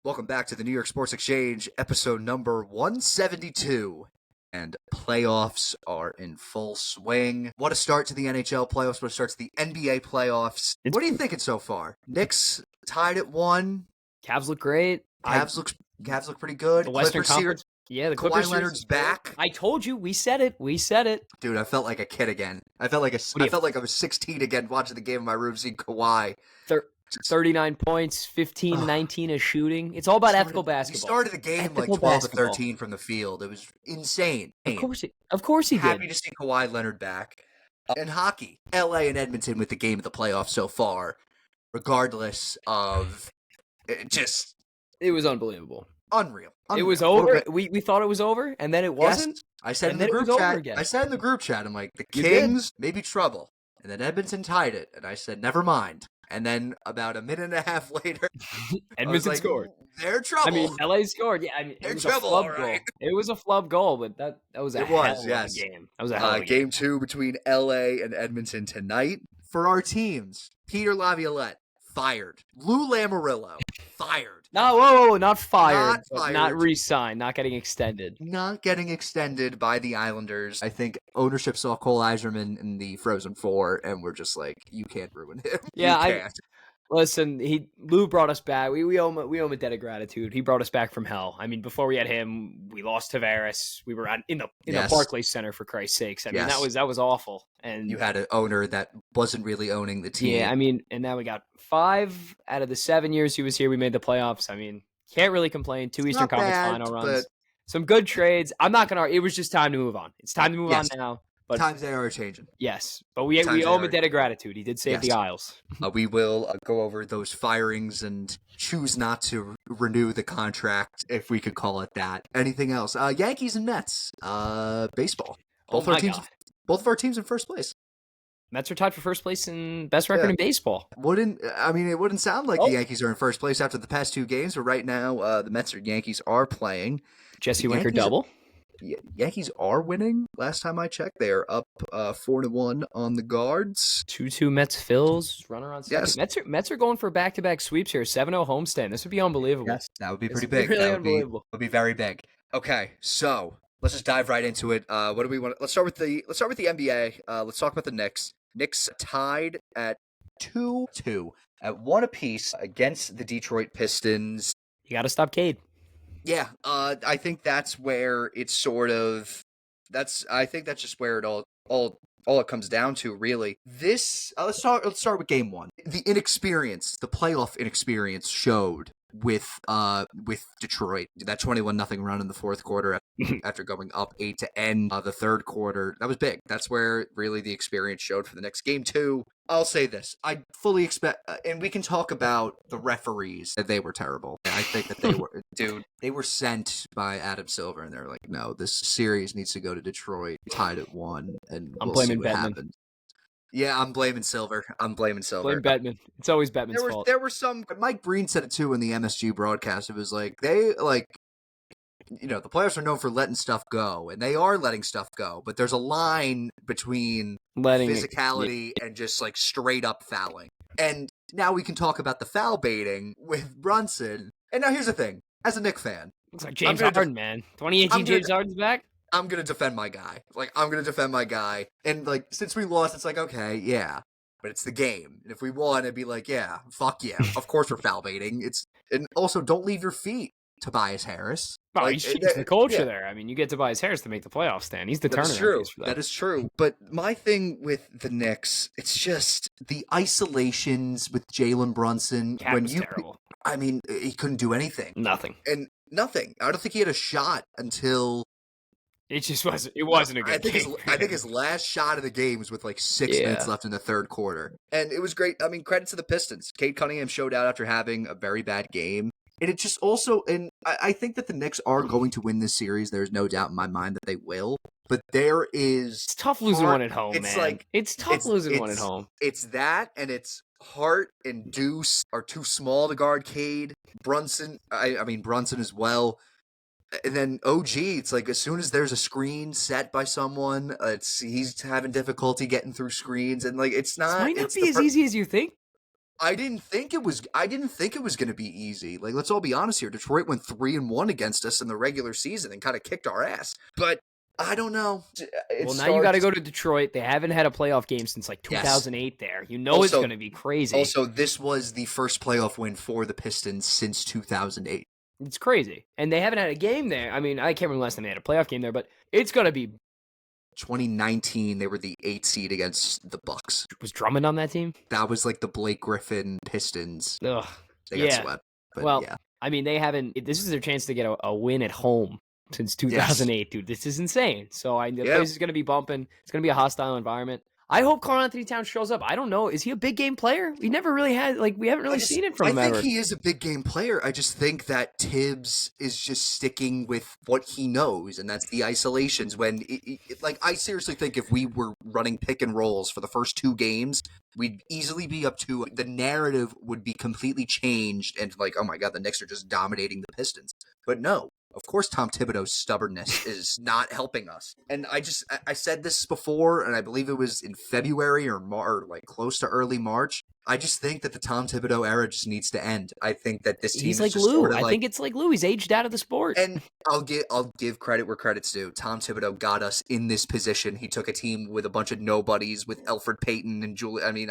Welcome back to the New York Sports Exchange, episode number 172. And playoffs are in full swing. What a start to the NHL playoffs. What a start to the NBA playoffs. What are you thinking so far? Knicks tied at 1. Cavs look great. Cavs look pretty good. The Western Clippers Conference. Yeah, the Kawhi Clippers Leonard's back. I told you. We said it. Dude, I felt like a kid again. I felt like I was 16 again watching the game in my room seeing Kawhi. 39 points, 15, 19 a shooting. It's all about ethical basketball. He started the game like 12 to 13 from the field. It was insane. Of course he did. Happy to see Kawhi Leonard back. In hockey, LA and Edmonton with the game of the playoffs so far, regardless of it was unbelievable. Unreal. It was over. We thought it was over, and then it wasn't. Yes. I said in the group chat, I'm like, the Kings may be trouble. And then Edmonton tied it, and I said, never mind. And then about a minute and a half later, Edmonton scored. They're trouble. I mean, LA scored. Yeah, I mean, it was trouble, a flub goal. It was a flub goal, but that was a hell of a game. That was a hell of a game. Game 2 between LA and Edmonton tonight. For our teams, Peter Laviolette, fired. Lou Lamoriello, fired. No, whoa, not fired. Not re-signed, not getting extended. Not getting extended by the Islanders. I think ownership saw Cole Eiserman in the Frozen Four, and we're just like, you can't ruin him. Yeah, listen, Lou brought us back. We owe him a debt of gratitude. He brought us back from hell. I mean, before we had him, we lost Tavares. We were in the Barclays Center, for Christ's sakes. I mean, that was awful. And you had an owner that wasn't really owning the team. Yeah, I mean, and now we got 5 out of the 7 years he was here. We made the playoffs. I mean, can't really complain. 2 Eastern Conference final runs, some good trades. I'm not gonna argue. It was just time to move on. It's time to move on now. But times they are changing. Yes, but we owe him a debt of gratitude. He did save the Isles. We will go over those firings and choose not to renew the contract, if we could call it that. Anything else? Yankees and Mets. Baseball. Both of our teams in first place. Mets are tied for first place in best record in baseball. It wouldn't sound like the Yankees are in first place after the past 2 games, but right now the Mets or Yankees are playing. Jesse Winker double. Yankees are winning. Last time I checked, they are up 4-1 on the Guards. 2-2 Mets Phils, runner on second. Yes. Mets are going for back-to-back sweeps here. 7-0 homestand. This would be unbelievable. Yes, that would be pretty big. Really unbelievable. Would be very big. Okay, so let's just dive right into it. What do we want? Let's start with the NBA. Let's talk about the Knicks. Knicks tied at 2-2 at 1 apiece against the Detroit Pistons. You got to stop Cade. Yeah, I think that's where it's I think that's just where it all it comes down to, really. Let's start with game 1. The playoff inexperience showed with Detroit. That 21-0 run in the fourth quarter after going up 8 to end the third quarter. That was big. That's where really the experience showed for the next game 2. I'll say this. I fully expect, and we can talk about the referees, that they were terrible. And I think that they were sent by Adam Silver, and they're like, no, this series needs to go to Detroit, tied at 1, and I'm blaming see what Bettman. happens. Yeah, I'm blaming Silver. Blame Bettman. It's always Bettman's fault. There were some. Mike Breen said it too in the MSG broadcast. It was like the players are known for letting stuff go, and they are letting stuff go. But there's a line between physicality and just like straight up fouling. And now we can talk about the foul baiting with Brunson. And now here's the thing: as a Knicks fan, looks like James Harden, man. 2018 James Harden's back. I'm going to defend my guy. And, since we lost, it's like, okay, yeah. But it's the game. And if we won, it'd be like, yeah, fuck yeah. Of course we're foul baiting. And also, don't leave your feet, Tobias Harris. Oh, he's the culture there. I mean, you get Tobias Harris to make the playoffs, Stan. He's the turnaround piece for that. That is true. But my thing with the Knicks, it's just the isolations with Jalen Brunson. Terrible. I mean, he couldn't do anything. Nothing. I don't think he had a shot until... It just wasn't. It wasn't a good game. I think his last shot of the game was with 6 minutes left in the third quarter, and it was great. I mean, credit to the Pistons. Cade Cunningham showed out after having a very bad game, and it just also. And I think that the Knicks are going to win this series. There's no doubt in my mind that they will. But there is. It's tough losing one at home, man. It's tough losing one at home. It's that, and it's Hart and Deuce are too small to guard Cade. Brunson. I mean Brunson as well. And then OG, it's like as soon as there's a screen set by someone, he's having difficulty getting through screens, and it's not. It might not be as easy as you think. I didn't think it was going to be easy. Like, let's all be honest here. Detroit went 3-1 against us in the regular season and kind of kicked our ass. But I don't know. Now you got to go to Detroit. They haven't had a playoff game since like 2008 there. You know, it's going to be crazy. Also, this was the first playoff win for the Pistons since 2008. It's crazy. And they haven't had a game there. I mean, I can't remember last time they had a playoff game there, but it's going to be 2019, they were the 8th seed against the Bucks. Was Drummond on that team? That was like the Blake Griffin Pistons. Ugh. They got swept. But well, yeah. I mean, they haven't. This is their chance to get a win at home since 2008, dude. This is insane. So the place is going to be bumping. It's going to be a hostile environment. I hope Karl-Anthony Towns shows up. I don't know. Is he a big game player? We never really had, we haven't really seen it from him ever. I think he is a big game player. I just think that Tibbs is just sticking with what he knows, and that's the isolations. When, I seriously think if we were running pick and rolls for the first 2 games, we'd easily be up to, the narrative would be completely changed, and oh my God, the Knicks are just dominating the Pistons. But no. Of course, Tom Thibodeau's stubbornness is not helping us. And I said this before, and I believe it was in February or close to early March. I just think that the Tom Thibodeau era just needs to end. I think that this team He's is like just Lou. sort of I think it's like Lou. He's aged out of the sport. And I'll give credit where credit's due. Tom Thibodeau got us in this position. He took a team with a bunch of nobodies, with Elfrid Payton and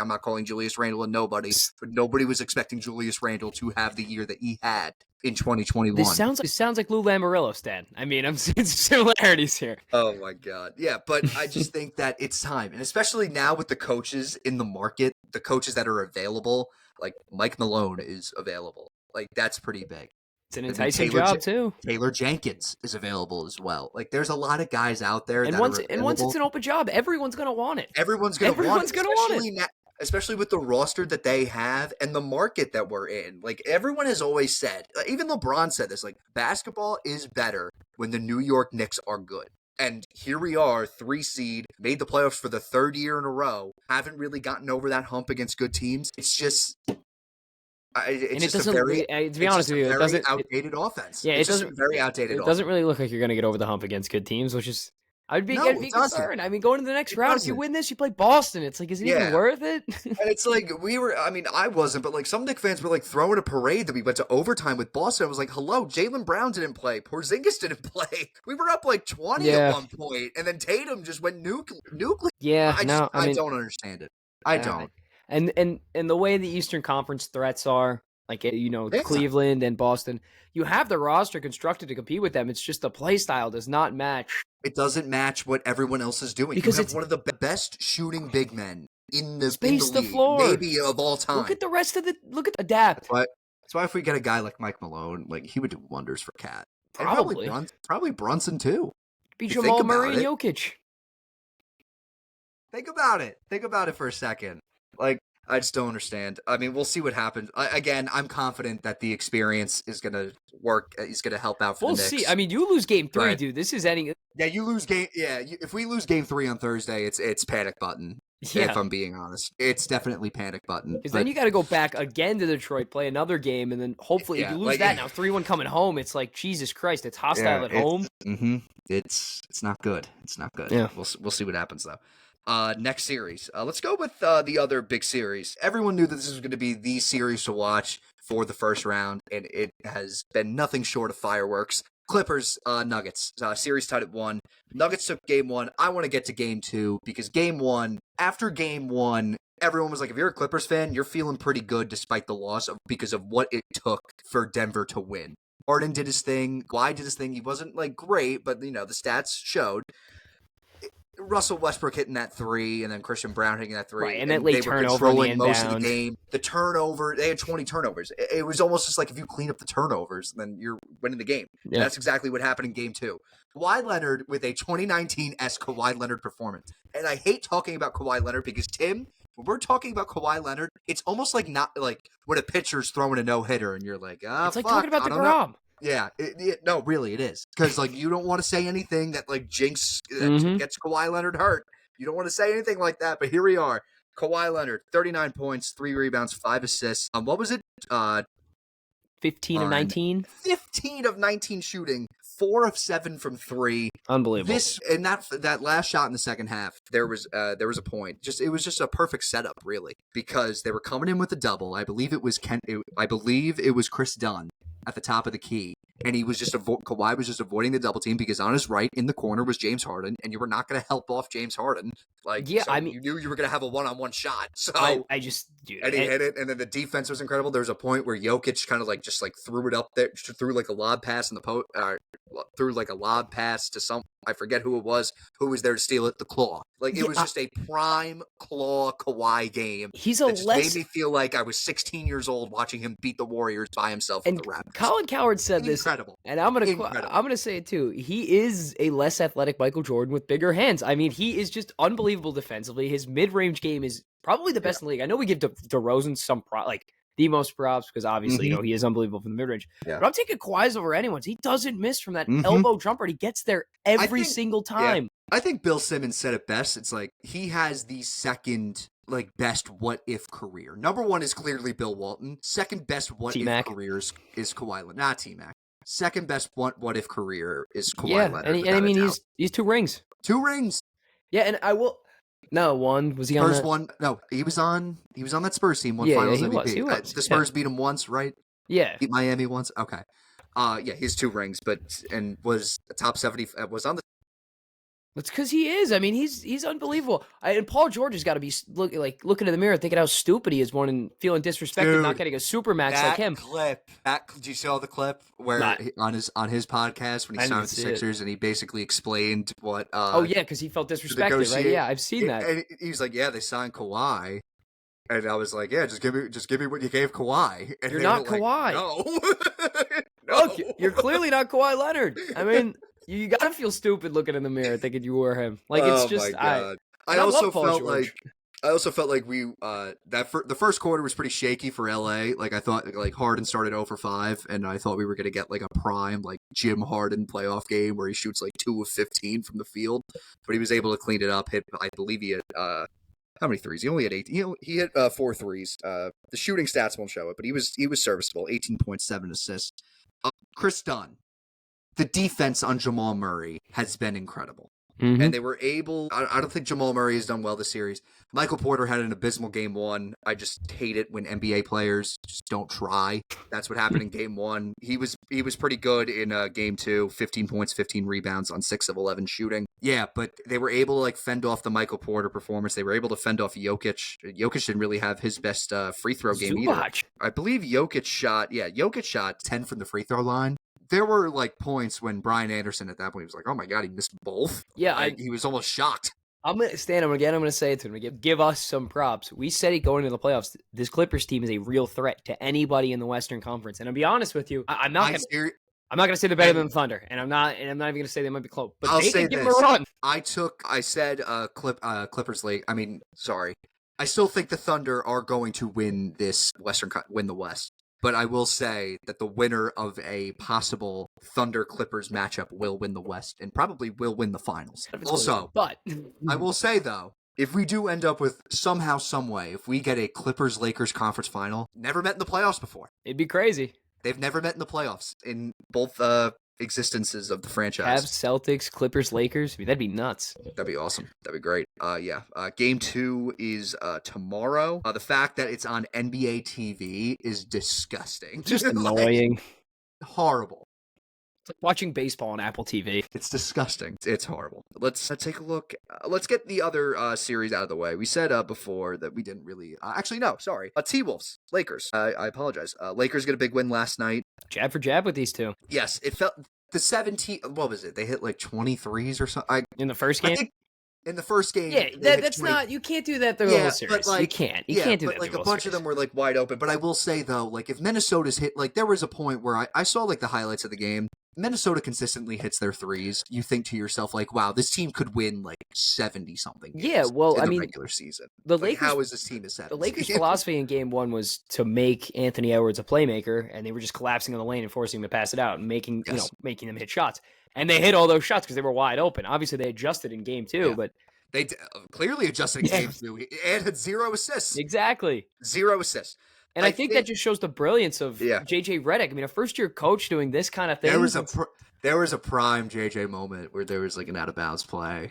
I'm not calling Julius Randle a nobody, but nobody was expecting Julius Randle to have the year that he had in 2021. This sounds like Lou Lamoriello, Stan. I mean, I'm seeing similarities here. Oh my God. Yeah, but I just think that it's time. And especially now with the coaches in the market, the coaches that are available, like Mike Malone is available. Like, that's pretty big. It's an enticing job too. Taylor Jenkins is available as well. Like, there's a lot of guys out there and once it's an open job, everyone's going to want it. Everyone's going to want it. Especially with the roster that they have and the market that we're in. Like, everyone has always said, even LeBron said this, basketball is better when the New York Knicks are good. And here we are, 3 seed, made the playoffs for the 3rd year in a row, haven't really gotten over that hump against good teams. It's just... to be honest with you, it doesn't outdated offense. Yeah, it's just a very outdated offense. It doesn't really look like you're going to get over the hump against good teams, which is... I'd be concerned. I mean, going to the next round, if you win this, you play Boston. It's like, is it even worth it? And it's like, I wasn't, but some Knicks fans were throwing a parade that we went to overtime with Boston. I was like, hello, Jaylen Brown didn't play. Porzingis didn't play. We were up 20 at one point, and then Tatum just went nuclear. Yeah, I don't understand it. I don't. And the way the Eastern Conference threats are, Cleveland and Boston, you have the roster constructed to compete with them. It's just the play style does not match. It doesn't match what everyone else is doing. Because it's one of the best shooting big men in the league, floor, maybe of all time. Look at the rest of adapt. That's why if we get a guy like Mike Malone, he would do wonders for Cat. Probably. Probably Brunson too. Be Jamal Murray and Jokic. Think about it for a second. I just don't understand. I mean, we'll see what happens. Again, I'm confident that the experience is going to work. Is going to help out for the Knicks. We'll see. I mean, you lose game 3, dude. This is ending. Yeah, you lose game. Yeah, if we lose game 3 on Thursday, it's panic button. Yeah. If I'm being honest, it's definitely panic button. Because then you got to go back again to Detroit, play another game, and then hopefully if you lose that now 3-1 coming home, it's like Jesus Christ, it's hostile at home. Mm-hmm. It's not good. It's not good. Yeah. We'll see what happens though. Next series. Let's go with the other big series. Everyone knew that this was going to be the series to watch for the first round, and it has been nothing short of fireworks. Clippers, Nuggets. Series tied at 1. Nuggets took game 1. I want to get to game 2 because after game 1, everyone was like, if you're a Clippers fan, you're feeling pretty good despite the loss because of what it took for Denver to win. Harden did his thing. Kawhi did his thing. He wasn't great, but the stats showed. Russell Westbrook hitting that 3, and then Christian Brown hitting that 3. Right, and that late turnover in the end most of the game. The turnover, they had 20 turnovers. It was almost just if you clean up the turnovers, then you're winning the game. Yeah. That's exactly what happened in game 2. Kawhi Leonard with a 2019-esque Kawhi Leonard performance. And I hate talking about Kawhi Leonard because, Tim, when we're talking about Kawhi Leonard, it's almost not when a pitcher's throwing a no-hitter and you're like, it's like talking about DeGrom. Yeah, no, really, it is. Because, you don't want to say anything that, gets Kawhi Leonard hurt. You don't want to say anything like that, but here we are. Kawhi Leonard, 39 points, 3 rebounds, 5 assists. What was it? 15 of 19? 15 of 19 shooting, 4 of 7 from 3. Unbelievable. That last shot in the second half, there was a point. It was just a perfect setup, really, because they were coming in with a double. I believe it was Chris Dunn at the top of the key, and he was Kawhi was just avoiding the double team because on his right in the corner was James Harden, and you were not going to help off James Harden. You knew you were going to have a one-on-one shot. So and he hit it, and then the defense was incredible. There was a point where Jokic kind of threw it up there, threw like a lob pass in the threw like a lob pass to I forget who it was, who was there to steal it, the Claw. It was just a prime Claw Kawhi game. Made me feel like I was 16 years old watching him beat the Warriors by himself with the Raptors. Colin Cowherd said Incredible. this, and I'm gonna say it too. He is a less athletic Michael Jordan with bigger hands. I mean, he is just unbelievable defensively. His mid-range game is probably the best in the league. I know we give DeRozan some the most props because obviously he is unbelievable from the mid-range. Yeah. But I'm taking Kawhi's over anyone's. He doesn't miss from that elbow jumper. He gets there every single time. Yeah. I think Bill Simmons said it best. It's like he has the second best what if career. Number one is clearly Bill Walton. Second best what if career is Kawhi Leonard, not T-Mac. Second best what if career is Kawhi Leonard. And I mean he's 2 rings. 2 rings. Yeah, and I will. No, one was he on Spurs one? No, he was on that Spurs team. Finals MVP. He was. The Spurs beat him once, right? Yeah, beat Miami once. Okay. He's 2 rings, and was a top 70. Was on the. That's because he is. I mean, he's unbelievable. And Paul George has got to be looking in the mirror, thinking how stupid he is, and feeling disrespected, not getting a supermax like him. Did you see all the clip where on his podcast when he signed with the Sixers and he basically explained what? Because he felt disrespected, right? Yeah, I've seen that. And he was like, "Yeah, they signed Kawhi," and I was like, "Yeah, just give me what you gave Kawhi." And you're not Kawhi. No. Look, you're clearly not Kawhi Leonard. I mean. You gotta feel stupid looking in the mirror thinking you were him. It's just. My God. I also felt like we the first quarter was pretty shaky for LA. I thought Harden started 0 for 5, and I thought we were gonna get a prime Jim Harden playoff game where he shoots 2 of 15 from the field, but he was able to clean it up. I believe he hit how many threes? He only had 8. He hit 4 threes. The shooting stats won't show it, but he was serviceable. 18.7 assists. Chris Dunn. The defense on Jamal Murray has been incredible. And they were able... I don't think Jamal Murray has done well this series. Michael Porter had an abysmal Game 1. I just hate it when NBA players just don't try. That's what happened in Game 1. He was pretty good in Game 2. 15 points, 15 rebounds on 6 of 11 shooting. Yeah, but they were able to fend off the Michael Porter performance. They were able to fend off Jokic. Jokic didn't really have his best free throw game either. I believe Jokic shot 10 from the free throw line. There were points when Brian Anderson at that point was like, "Oh my God, he missed both." Yeah, he was almost shocked. I'm gonna say it to him. Give us some props. We said it going into the playoffs. This Clippers team is a real threat to anybody in the Western Conference. And I'll be honest with you, I'm not gonna say they're better than the Thunder, and I'm not even gonna say they might be close. But they can give them a run. I said Clippers late. I mean, sorry. I still think the Thunder are going to win win the West. But I will say that the winner of a possible Thunder-Clippers matchup will win the West and probably will win the finals. But I will say, though, if we do end up with somehow, some way, if we get a Clippers-Lakers conference final, never met in the playoffs before. It'd be crazy. They've never met in the playoffs in both existences of the franchise. Cavs, Celtics, Clippers, Lakers. I mean, that'd be nuts. That'd be awesome. That'd be great. Game 2 is tomorrow. The fact that it's on NBA TV is disgusting. Just annoying. Horrible. It's like watching baseball on Apple TV. It's disgusting. It's horrible. Let's take a look. Let's get the other series out of the way. We said before that we didn't really... actually, no, sorry. T-Wolves, Lakers. I apologize. Lakers get a big win last night. Jab for jab with these two. Yes, it felt... The 17... What was it? They hit 23s or something? In the first game? In the first game, yeah, that's 20... not. You can't do that the whole series. You can't. You can't do that. A bunch of them were wide open. But I will say though, if Minnesota's hit, there was a point where I saw the highlights of the game. Minnesota consistently hits their threes. You think to yourself, wow, this team could win 70 something. Yeah, well, in the regular season. The Lakers, how is this team a 7? The Lakers' philosophy in Game 1 was to make Anthony Edwards a playmaker, and they were just collapsing in the lane and forcing him to pass it out and making them hit shots. And they hit all those shots because they were wide open. Obviously, they adjusted in Game 2, but. They clearly adjusted in Game 2 and had 0 assists. Exactly. 0 assists. And I think that just shows the brilliance of J.J. Redick. I mean, a first-year coach doing this kind of thing. There was a prime JJ moment where there was like an out of bounds play.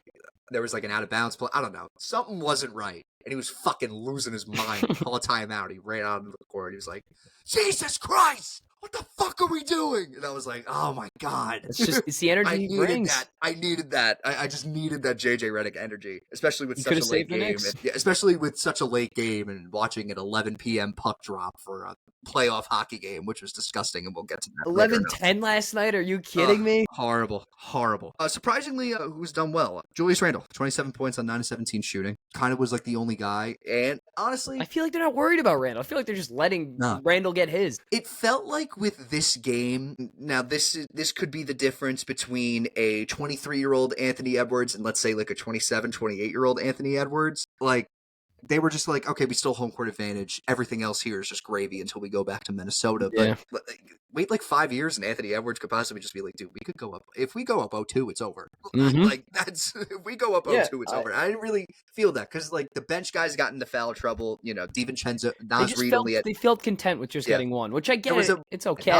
I don't know. Something wasn't right. And he was fucking losing his mind. Call a timeout. He ran out into the court. He was like, Jesus Christ! What the fuck are we doing? And I was like, oh my God. It's the energy he brings. I needed that. I just needed that JJ Redick energy, especially with such a late game. Yeah, especially with such a late game and watching an 11 p.m. puck drop for a playoff hockey game, which was disgusting, and we'll get to that. 11-10 last night? Are you kidding me? Horrible. Surprisingly, who's done well? Julius Randle, 27 points on 9 of 17 shooting. Kind of was like the only guy. And honestly, I feel like they're not worried about Randle. I feel like they're just letting Randle get his. It felt like with this game, now this could be the difference between a 23-year-old Anthony Edwards and let's say like a 27, 28-year-old Anthony Edwards. Like, they were just like, okay, we still home court advantage. Everything else here is just gravy until we go back to Minnesota. But wait like 5 years and Anthony Edwards could possibly just be like, dude, we could go up. If we go up 0-2, it's over. Mm-hmm. Like, if we go up 0-2, it's over. I didn't really feel that because like the bench guys got into foul trouble. You know, DiVincenzo, Naz Reid only had. They felt content with just getting one, which I get. It's okay.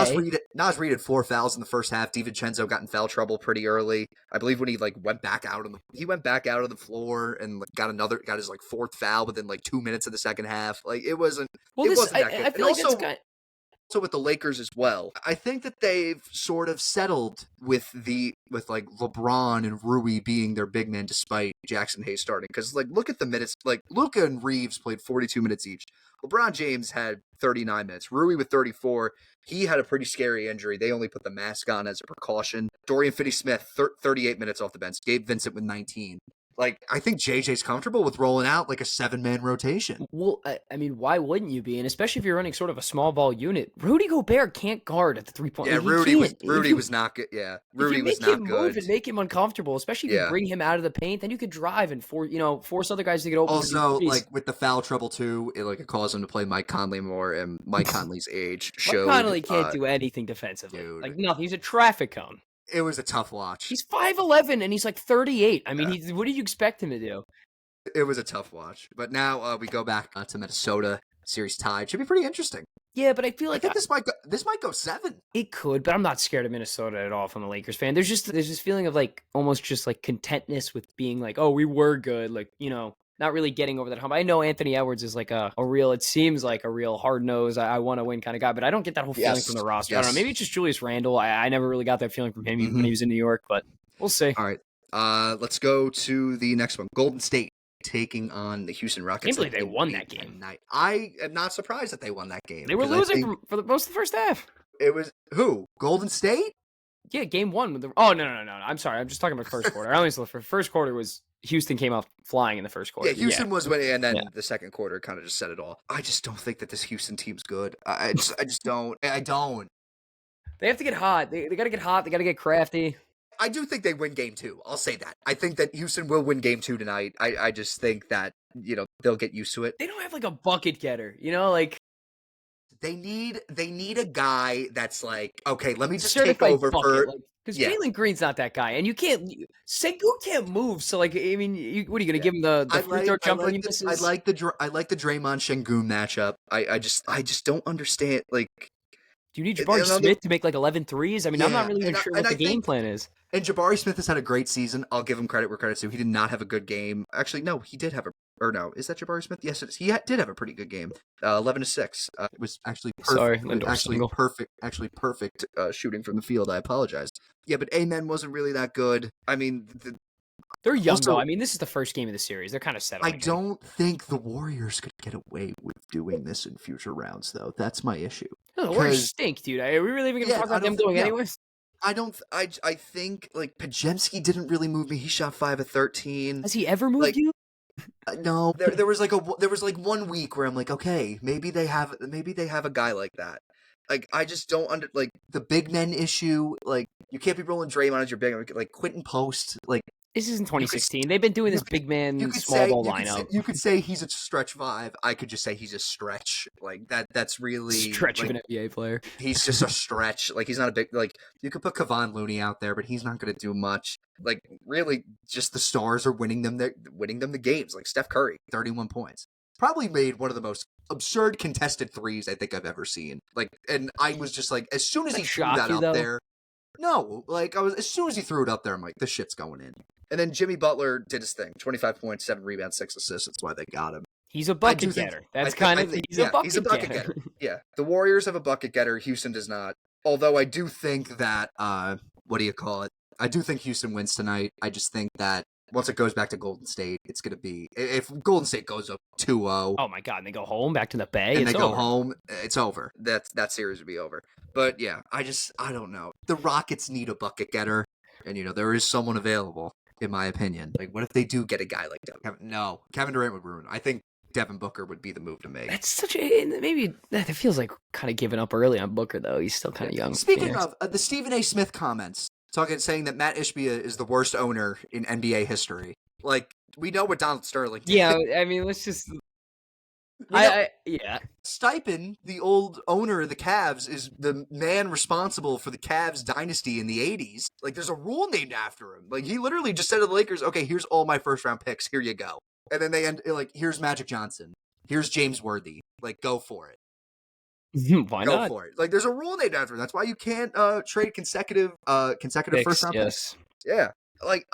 Naz Reid had 4 fouls in the first half. DiVincenzo got in foul trouble pretty early. I believe when he like went back out on the floor and like, got his like 4th foul within like 2 minutes of the second half. Like it wasn't. Well, it wasn't that good. I feel like also with the Lakers as well. I think that they've sort of settled with like LeBron and Rui being their big men despite Jackson Hayes starting. Because like look at the minutes. Like Luka and Reeves played 42 minutes each. LeBron James had 39 minutes. Rui with 34. He had a pretty scary injury. They only put the mask on as a precaution. Dorian Finney-Smith 38 minutes off the bench. Gabe Vincent with 19. Like, I think JJ's comfortable with rolling out like a 7-man rotation. Well, I mean, why wouldn't you be? And especially if you're running sort of a small ball unit. Rudy Gobert can't guard at the 3-point. Yeah, like, Rudy was not good. Yeah, Rudy was not good. If you make him move and make him uncomfortable, especially if you bring him out of the paint, then you could drive and force other guys to get open. Also, like with the foul trouble too, it caused him to play Mike Conley more, and Mike Conley's age showed. Mike Conley can't do anything defensively. Dude. Like nothing. He's a traffic cone. It was a tough watch. He's 5'11" and he's like 38. I mean, what do you expect him to do? It was a tough watch. But now we go back to Minnesota. Series tied. Should be pretty interesting. Yeah, but I feel like this might go 7. It could, but I'm not scared of Minnesota at all from a Lakers fan. There's this feeling of like almost just like contentness with being like, oh, we were good. Like, not really getting over that hump. I know Anthony Edwards is like it seems like a real hard-nosed, I want to win kind of guy, but I don't get that whole feeling from the roster. I don't know. Maybe it's just Julius Randle. I never really got that feeling from him when he was in New York, but we'll see. All right. Let's go to the next one. Golden State taking on the Houston Rockets. I can't believe they won that game. I am not surprised that they won that game. They were losing for most of the first half. It was who? Golden State? Yeah, game 1. No. I'm sorry. I'm just talking about first quarter. I only saw the first quarter was Houston came out flying in the first quarter. Yeah, Houston was winning, and then the second quarter kind of just said it all. I just don't think that this Houston team's good. I just don't. I don't. They have to get hot. They got to get hot. They got to get crafty. I do think they win game 2. I'll say that. I think that Houston will win game 2 tonight. I just think that, they'll get used to it. They don't have like a bucket getter, like. They need a guy that's like, okay, let me just take over for. Because Jalen Green's not that guy, and Sengun can't move. So, like, I mean, what are you going to give him the free throw jumper? I like the Draymond Sengun matchup. I just don't understand. Like, do you need Jabari Smith to make like 11 threes? I mean, I'm not really even sure what the game plan is. And Jabari Smith has had a great season. I'll give him credit where credit's due. He did not have a good game. Actually, no, he did have is that Jabari Smith? Yes, it is. He did have a pretty good game. 11-6. It was actually perfect. Perfect shooting from the field. I apologize. Yeah, but Amen wasn't really that good. I mean, they're young though. I mean, this is the first game of the series. They're kind of set. I don't think the Warriors could get away with doing this in future rounds, though. That's my issue. No, the Warriors stink, dude. Are we really even going to talk about them going anyways? I think like Podziemski didn't really move me. He shot 5 of 13. Has he ever moved you? No, there was like 1 week where I'm like, okay, maybe they have a guy like that. Like I just don't like the big men issue. Like you can't be rolling Draymond as your big man. Like Quentin Post. Like this isn't 2016. They've been doing this big man small ball lineup. You could say he's a stretch 5. I could just say he's a stretch. Like that. That's really stretch of an NBA player. He's just a stretch. Like he's not a big. Like you could put Kevon Looney out there, but he's not going to do much. Like really, just the stars are winning them the games. Like Steph Curry, 31 points. Probably made one of the most absurd contested threes I think I've ever seen. Like, and I was just like, as soon as he threw that out there, No, like as soon as he threw it up there, I'm like, this shit's going in. And then Jimmy Butler did his thing: 25 points, 7 rebounds, 6 assists. That's why they got him. He's a bucket getter. That's kind of he's a bucket getter. Yeah, the Warriors have a bucket getter. Houston does not. Although I do think that what do you call it? I do think Houston wins tonight. I just think that once it goes back to Golden State, it's going to be if Golden State goes up 2-0. Oh my god, and they go home back to the Bay. And they go home, it's over. That series would be over. But yeah, I don't know. The Rockets need a bucket getter, and there is someone available, in my opinion. Like, what if they do get a guy like that? No, Kevin Durant would ruin. I think Devin Booker would be the move to make. That's such a maybe that feels like kind of giving up early on Booker though. He's still kind of young. Speaking of the Stephen A. Smith comments, saying that Matt Ishbia is the worst owner in NBA history. Like, we know what Donald Sterling did. Yeah, I mean, let's just. Steichen, the old owner of the Cavs, is the man responsible for the Cavs dynasty in the 80s. Like, there's a rule named after him. Like, he literally just said to the Lakers, okay, here's all my first-round picks. Here you go. And then they end, like, here's Magic Johnson. Here's James Worthy. Like, go for it. Why not? Go for it. Like, there's a rule named after him. That's why you can't trade consecutive picks, first-round picks. Yeah. Like,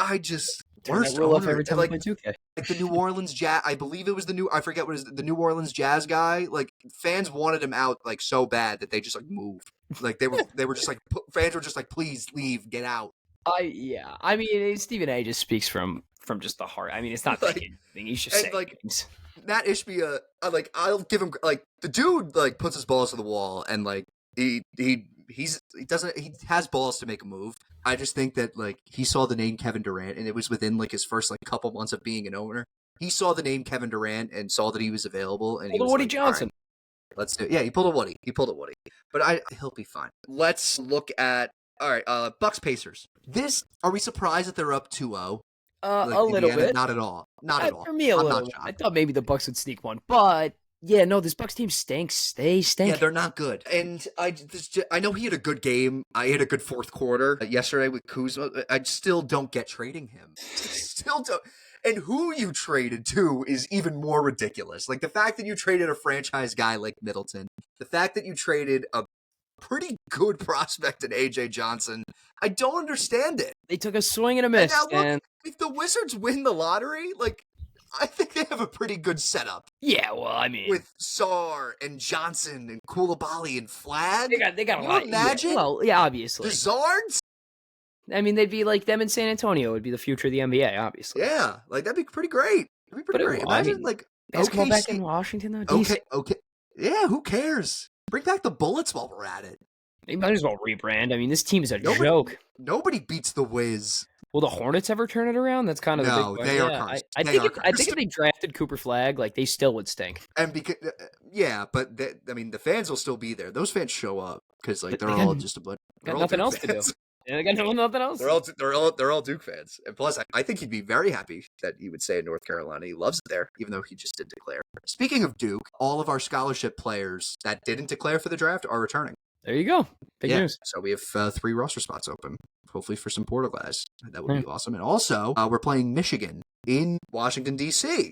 worst owner. Every time like, I play 2K. Like the New Orleans Jazz, I believe it was I forget what it is, the New Orleans Jazz guy. Like, fans wanted him out like so bad that they just like moved. Like they were just like, fans were just like, please leave, get out. I mean, Stephen A. just speaks from just the heart. I mean, it's not like anything. He's just saying things. Matt Ishbia, I'll give him like the dude like puts his balls to the wall and like he has balls to make a move. I just think that like he saw the name Kevin Durant and it was within like his first like couple months of being an owner. He saw the name Kevin Durant and saw that he was available and he was Woody like, Johnson. Right, let's do it. Yeah, he pulled a Woody. But he'll be fine. Let's look at Bucks Pacers. Are we surprised that they're up 2-0? A little bit. Not at all. Not at all. For me, a little. I thought maybe the Bucks would sneak one, but yeah, no, this Bucks team stinks. They stink. Yeah, they're not good. And I know he had a good game. I had a good fourth quarter yesterday with Kuzma. I still don't get trading him. Still don't. And who you traded to is even more ridiculous. Like the fact that you traded a franchise guy like Middleton, the fact that you traded a pretty good prospect in AJ Johnson. I don't understand it. They took a swing and a miss. And now look, if the Wizards win the lottery, like, I think they have a pretty good setup. Yeah, well, I mean, with Sarr and Johnson and Koulibaly and Flagg, they got a lot. Imagine, well, yeah, obviously, the Zards. I mean, they'd be like them in San Antonio. Would be the future of the NBA, obviously. Yeah, like that'd be pretty great. It'd be pretty great. Imagine like basketball back in Washington though. Okay, yeah. Who cares? Bring back the Bullets while we're at it. They might as well rebrand. I mean, this team is a joke. Nobody beats the Wiz. Will the Hornets ever turn it around? That's kind of the big question. They are cursed. I think if they drafted Cooper Flagg, like they still would stink. And because but the fans will still be there. Those fans show up because like they're all just a bunch. Got nothing else to do. Yeah, they got nothing else. They're all Duke fans, and plus, I think he'd be very happy that he would stay in North Carolina. He loves it there, even though he just didn't declare. Speaking of Duke, all of our scholarship players that didn't declare for the draft are returning. There you go. Big news. So we have 3 roster spots open, hopefully for some Porter guys. That would be awesome. And also, we're playing Michigan in Washington, D.C.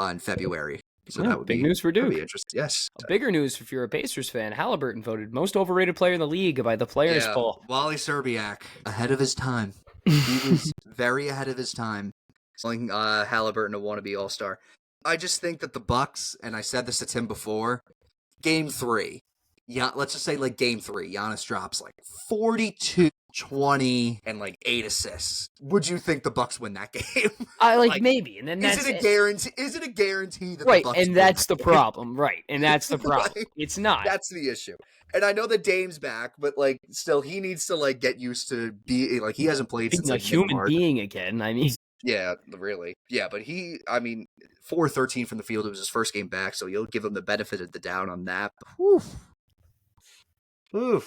in February. So that would big news for Duke. Be interesting. Yes. Bigger news if you're a Pacers fan. Halliburton voted most overrated player in the league by the players poll. Wally Szczerbiak, ahead of his time. He was very ahead of his time. Telling Halliburton to want to be All-Star. I just think that the Bucks, and I said this to Tim before, Game 3. Yeah, let's just say like Game 3, Giannis drops like 42, 20, and like 8 assists. Would you think the Bucks win that game? like maybe, and then is it a guarantee? Is it a guarantee that right? The Bucks and that's the problem, right? And that's the problem. Right? It's not. That's the issue. And I know that Dame's back, but like still, he needs to like get used to be like he hasn't played since like, a human being again. I mean. Yeah, really. Yeah, but 4-13 from the field. It was his first game back, so you'll give him the benefit of the doubt on that. Oof. They're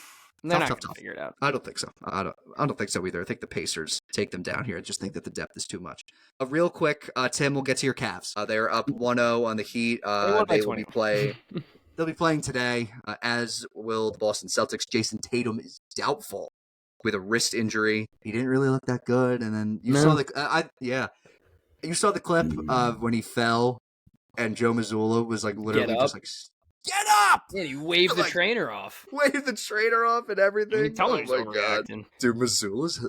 not going to figure it out. I don't think so. I don't think so either. I think the Pacers take them down here. I just think that the depth is too much. Real quick, Tim, we'll get to your Cavs. They're up 1-0 on the Heat. They will be playing. They'll be playing today, as will the Boston Celtics. Jason Tatum is doubtful with a wrist injury. He didn't really look that good. And then you saw you saw the clip of when he fell, and Joe Mazzulla was like literally just like get up! Yeah, he waved the trainer off. Waved the trainer off and everything. I mean, tell him he's overreacting. Dude, Missoula's...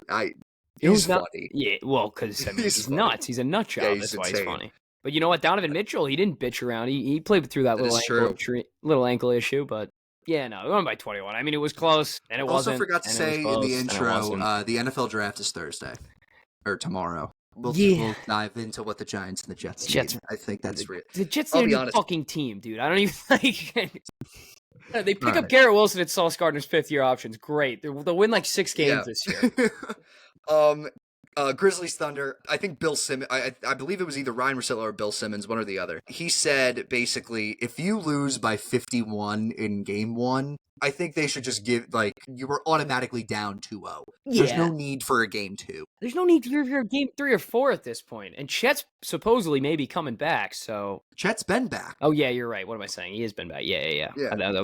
He's funny. Yeah, well, because he's nuts. He's a nut job. Yeah, that's why he's funny. But you know what? Donovan Mitchell, he didn't bitch around. He played through that little ankle issue, but yeah, no, we won by 21. I mean, it was close, and it wasn't. Also forgot to say in the intro, the NFL draft is Thursday or tomorrow. We'll dive into what the Giants and the Jets need. I think that's real. The Jets are a fucking team, dude. I don't even like. They pick up Garrett Wilson at Sauce Gardner's 5th-year options. Great. They'll win like 6 games this year. Grizzlies Thunder. I think Bill Simmons. I believe it was either Ryan Russillo or Bill Simmons, one or the other. He said basically, if you lose by 51 in game 1, I think they should just give you were automatically down 2-0. Yeah. There's no need for a game 2. There's no need for a game 3 or 4 at this point. And Chet's supposedly maybe coming back. So Chet's been back. Oh yeah, you're right. What am I saying? He has been back. Yeah.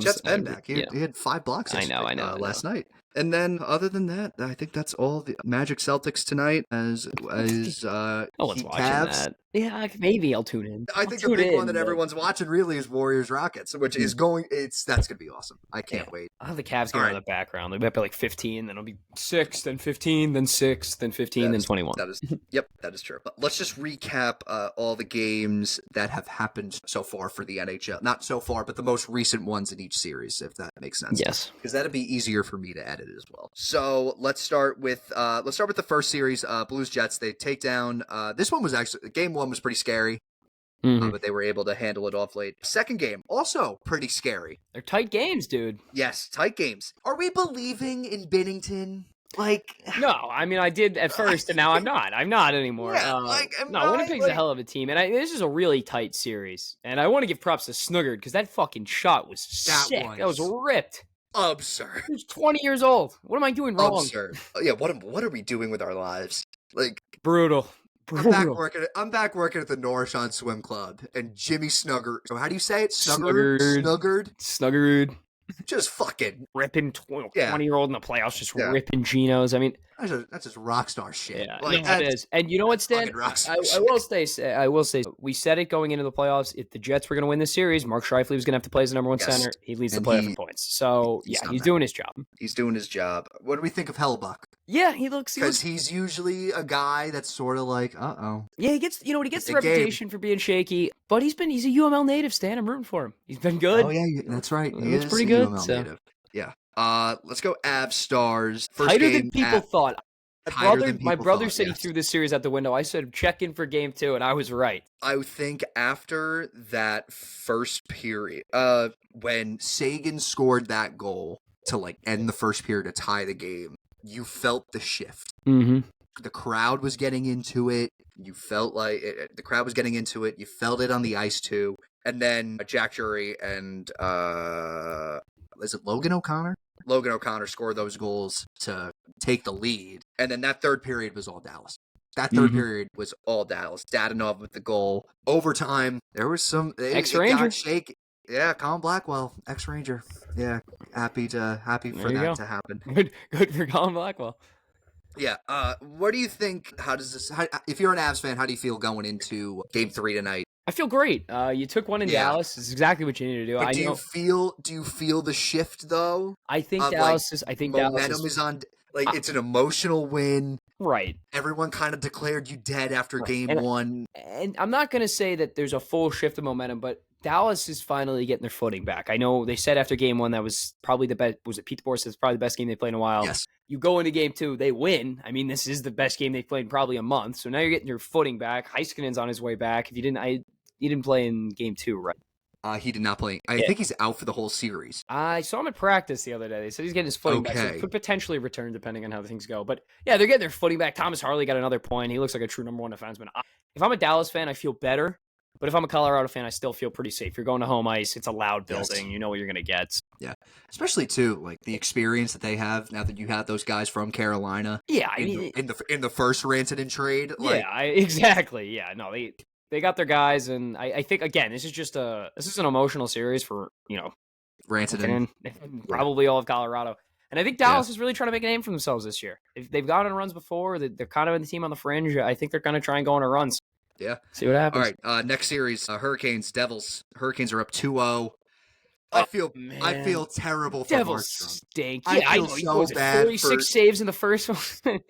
Chet's been back. He had 5 blocks. I know. Last night. And then, other than that, I think that's all. The Magic Celtics tonight, as let's watch Cavs. That. Yeah, maybe I'll tune in. I think the big one that everyone's watching really is Warriors Rockets, which is that's gonna be awesome. I can't wait. I'll have the Cavs get on the background. They'll be like 15, then it'll be 6, then 15, then 6, then 15, then 21. That is true. But let's just recap all the games that have happened so far for the NHL. Not so far, but the most recent ones in each series, if that makes sense. Yes, because that'd be easier for me to edit as well. So let's start with the first series. Blues Jets. They take down. This one was actually game 1 was pretty scary. But they were able to handle it off late. Second game, also pretty scary. They're tight games, dude. Yes, tight games. Are we believing in Binnington? No, I mean, I did at first, and now I'm not. I'm not anymore. Winnipeg's a hell of a team, and this is a really tight series. And I want to give props to Snuggard, because that fucking shot was sick. That was ripped. Absurd. He's 20 years old. What am I doing wrong? Absurd. Yeah, what are we doing with our lives? Brutal. I'm back working at the Norrichon Swim Club, and Jimmy Snuggard. So how do you say it? Snuggard. Just fucking ripping 20-year-old in the playoffs, just ripping Genos. I mean, that's just rock star shit. Yeah, it is. And you know what, Stan? I will say, we said it going into the playoffs. If the Jets were going to win this series, Mark Scheifele was going to have to play as the number 1 center. He leads the playoff in points. So he's doing his job. He's doing his job. What do we think of Hellbuck? Yeah, he looks because he's usually a guy that's sort of like, Yeah, he gets the reputation for being shaky, but he's a UML native. Stan, I'm rooting for him. He's been good. Oh yeah, that's right. It's pretty good. Native. Yeah. Let's go Avs Stars. First tighter game than people thought. My brother said he threw this series out the window. I said check in for game 2, and I was right. I think after that first period, when Sagan scored that goal to end the first period to tie the game, you felt the shift. Mm-hmm. The crowd was getting into it. You felt the crowd was getting into it. You felt it on the ice too. And then Jack Jury and is it Logan O'Connor? Logan O'Connor scored those goals to take the lead. And then that third period was all Dallas. That third period was all Dallas. Dadanov with the goal. Overtime, there was some Ex-Ranger. Yeah, Colin Blackwell, ex-Ranger. Yeah, happy for that to happen. Good for Colin Blackwell. Yeah. What do you think? If you're an Avs fan, how do you feel going into Game 3 tonight? I feel great. You took one in Dallas. It's exactly what you need to do. But do you feel the shift though? I think Dallas is. Momentum is on. It's an emotional win. Right. Everyone kind of declared you dead after Game 1. And I'm not going to say that there's a full shift of momentum, but Dallas is finally getting their footing back. I know they said after Game 1 that was probably the best. Was it Pete DeBoer said it's probably the best game they played in a while? Yes. You go into Game 2, they win. I mean, this is the best game they've played in probably a month. So now you're getting your footing back. Heiskanen's on his way back. If you didn't play in Game 2, right? He did not play. I think he's out for the whole series. I saw him at practice the other day. They said he's getting his footing back. So he could potentially return depending on how things go. But yeah, they're getting their footing back. Thomas Harley got another point. He looks like a true number 1 defenseman. If I'm a Dallas fan, I feel better. But if I'm a Colorado fan, I still feel pretty safe. You're going to home ice. It's a loud building. Yes. You know what you're going to get. Yeah. Especially, too, the experience that they have now that you have those guys from Carolina. Yeah. In the first Rantanen trade. Exactly. Yeah. No, they got their guys. And I think, again, this is an emotional series for, Rantanen. And probably all of Colorado. And I think Dallas is really trying to make a name for themselves this year. If they've gone on runs before, they're kind of in the team on the fringe. I think they're going to try and go on a run. Yeah. See what happens. All right. Next series, Hurricanes, Devils. Hurricanes are up 2-0. I feel man. terrible for Devils Markstrom. stink. I Yeah, I feel know. so Was it bad 46 saves in the first one?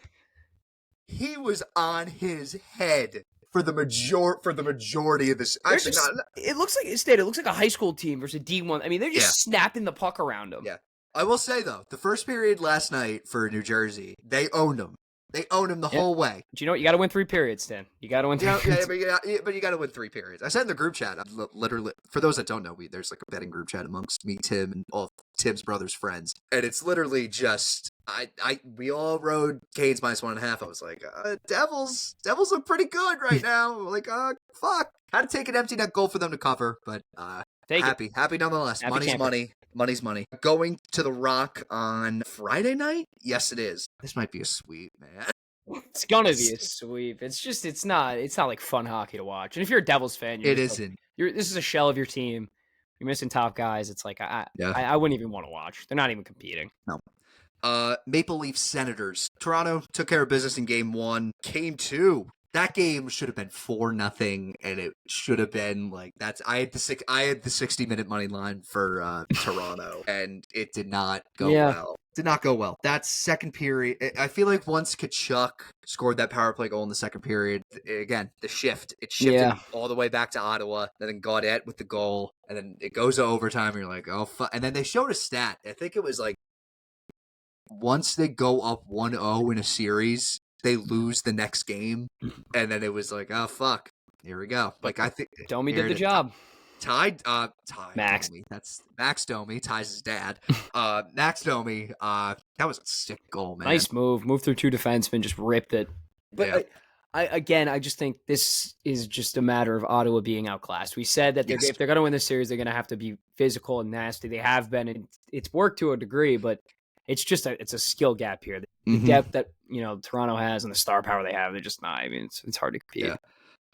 He was on his head for the majority of this. Actually, just, not. It looks like a high school team versus a D1. I mean, they're just snapping the puck around them. Yeah. I will say, though, the first period last night for New Jersey, they owned him. They owned him the whole way. Do you know what? You got to win 3 periods, Stan. You got to win 3 periods. But you got to win 3 periods. I said in the group chat, literally, for those that don't know, there's like a betting group chat amongst me, Tim, and all of Tim's brother's friends. And it's literally just, we all rode Canes -1.5. I was like, Devils look pretty good right now. Like, fuck. Had to take an empty net goal for them to cover, but happy nonetheless. Money's money. Going to the Rock on Friday night? Yes, it is. This might be a sweep, man. It's gonna be a sweep. It's not like fun hockey to watch. And if you're a Devils fan, this is a shell of your team. You're missing top guys. It's like I wouldn't even want to watch. They're not even competing. No. Maple Leafs Senators. Toronto took care of business in game 1. Game 2. That game should have been 4-0, and it should have been like that's. I had the 60-minute money line for Toronto, and it did not go well. Did not go well. That second period, I feel like once Tkachuk scored that power play goal in the second period, again it shifted all the way back to Ottawa, and then Gaudette with the goal, and then it goes to overtime, and you're like, oh fuck. And then they showed a stat. I think it was like once they go up 1-0 in a series, they lose the next game, and then it was like, oh fuck, here we go. Like I think Domi did the job. Tied Max. Domi. That's Max Domi, ties his dad. Max Domi, that was a sick goal, man. Nice move. Moved through 2 defensemen, just ripped it. But I just think this is just a matter of Ottawa being outclassed. We said that if they're going to win this series, they're going to have to be physical and nasty. They have been, and it's worked to a degree, but it's just it's a skill gap here. The depth that Toronto has and the star power they have, they're just not. I mean, it's hard to compete.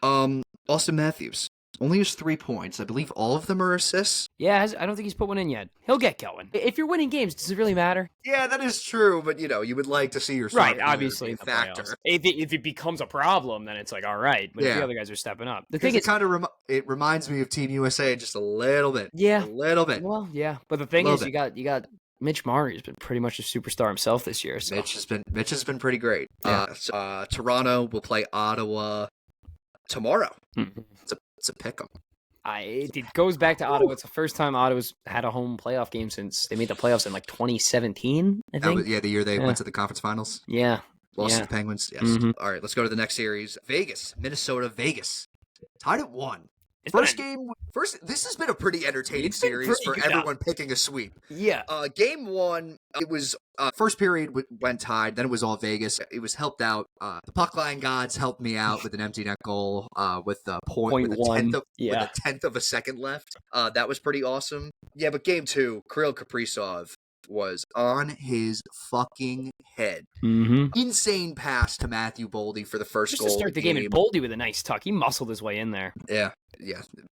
Yeah. Austin Matthews only has 3 points. I believe all of them are assists. Yeah, I don't think he's put one in yet. He'll get going. If you're winning games, does it really matter? Yeah, that is true. But you would like to see your right. Obviously, a factor. If it becomes a problem, then it's like all right. But if the other guys are stepping up, the thing is, it reminds me of Team USA just a little bit. Yeah, a little bit. Well, yeah. But the thing is, you got. Mitch Marner's been pretty much a superstar himself this year. So. Mitch has been pretty great. Yeah. Toronto will play Ottawa tomorrow. Mm-hmm. It's a pick'em. It goes back to Ottawa. It's the first time Ottawa's had a home playoff game since they made the playoffs in like 2017. I think. The year they went to the conference finals. Yeah. Lost to the Penguins. Yes. Mm-hmm. All right, let's go to the next series. Minnesota, Vegas. Tied at 1. This has been a pretty entertaining series for everyone picking a sweep. Yeah. Game 1, it was first period went tied. Then it was all Vegas. It was helped out. The puck line gods helped me out with an empty net goal with a point with a tenth of a second left. That was pretty awesome. Yeah, but game 2, Kirill Kaprizov was on his fucking head. Mm-hmm. Insane pass to Matthew Boldy for the first goal. Just to start the game, and Boldy with a nice tuck. He muscled his way in there. Yeah.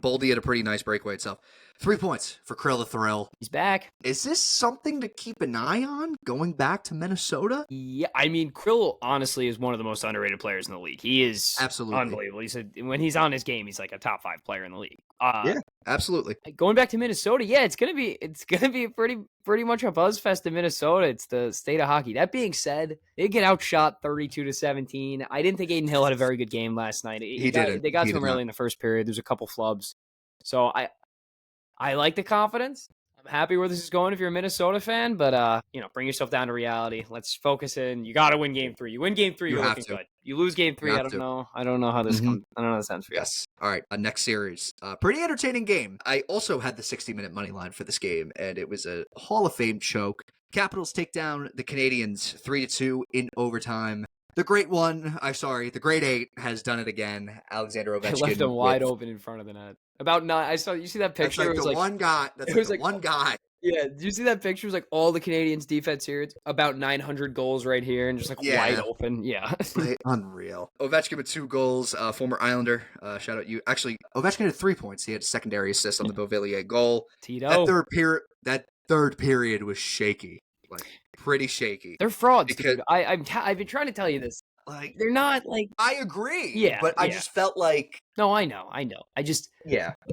Boldy had a pretty nice breakaway itself. 3 points for Krill the Thrill. He's back. Is this something to keep an eye on going back to Minnesota? Yeah, I mean, Krill honestly is one of the most underrated players in the league. He is absolutely unbelievable. He said when he's on his game, he's like a top 5 player in the league. Yeah, absolutely. Going back to Minnesota, yeah, it's gonna be pretty much a buzz fest in Minnesota. It's the state of hockey. That being said, they get outshot 32-17. I didn't think Aiden Hill had a very good game last night. They got to him early in the first period. There's a couple flubs, so I like the confidence. I'm happy where this is going if you're a Minnesota fan, but bring yourself down to reality. Let's focus in. You got to win game 3. You win game 3, you're looking good. You lose game 3, I don't know how this comes. I don't know how this ends for you. Yes. All right, next series. Pretty entertaining game. I also had the 60-minute money line for this game, and it was a Hall of Fame choke. Capitals take down the Canadiens 3-2 in overtime. The Great 8 has done it again. Alexander Ovechkin left him wide open in front of the net. About 9. You see that picture? That's like one guy. That's like one guy. Yeah, did you see that picture? It was like all the Canadians defense here. It's about 900 goals right here and just like wide open. Yeah. Unreal. Ovechkin with 2 goals, former Islander. Shout out you. Actually, Ovechkin had 3 points. He had a secondary assist on the Beauvillier goal. Tito. That third period was shaky. Like pretty shaky. They're frauds. I've been trying to tell you this. Like they're not like. I agree. Yeah, but I yeah. just felt like No, I know. I just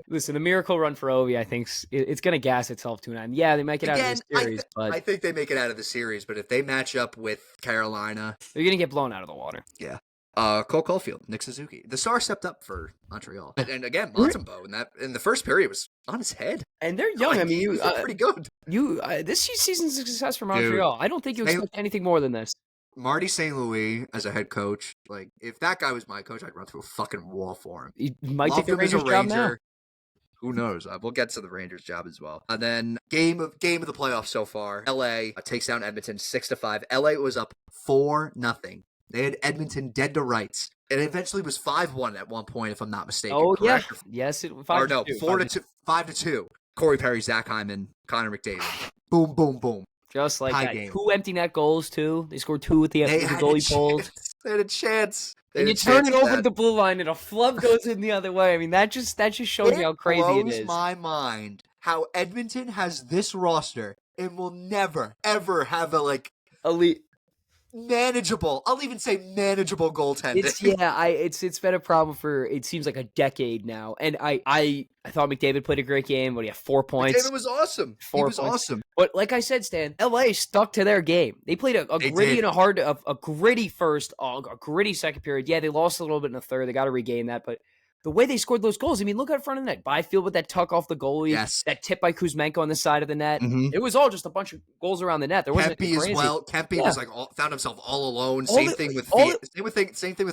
listen. A miracle run for Ovi, I think it's going to gas itself 2-9. Yeah, they might get out of the series, but I think they make it out of the series. But if they match up with Carolina, they're going to get blown out of the water. Yeah. Cole Caulfield, Nick Suzuki. The star stepped up for Montreal. And again, Montembeau in the first period was on his head. And they're young. Like, I mean, he was pretty good. This season's a success for Montreal. Dude, I don't think you expect anything more than this. Marty St. Louis as a head coach, like if that guy was my coach, I'd run through a fucking wall for him. He might take the Rangers job now. Who knows? We'll get to the Rangers job as well. And then game of the playoffs so far. LA takes down Edmonton 6-5. LA was up 4-0. They had Edmonton dead to rights. It eventually was 5-1 at one point, if I'm not mistaken. Oh, correct? Yeah. Yes, it was 5-2. Corey Perry, Zach Hyman, Connor McDavid. Boom, boom, boom. Just like High that. game. 2 empty net goals, too. They scored 2 with the goalie pulled. They had a chance. And you turn it over to the blue line, and a flub goes in the other way. I mean, that just shows me how crazy it is. It blows my mind how Edmonton has this roster and will never, ever have a, elite, manageable. I'll even say manageable goaltending. It's been a problem for it seems like a decade now. And I thought McDavid played a great game. What do you have? 4 points. McDavid was awesome. He was awesome. But like I said, Stan, LA stuck to their game. They played a gritty and a gritty first, a gritty second period. Yeah, they lost a little bit in the third. They got to regain that, but. The way they scored those goals, I mean, look at front of the net. Byfield with that tuck off the goalie. Yes. That tip by Kuzmenko on the side of the net. Mm-hmm. It was all just a bunch of goals around the net. There wasn't Kempe crazy. as well. Kempe was found himself all alone. Same thing with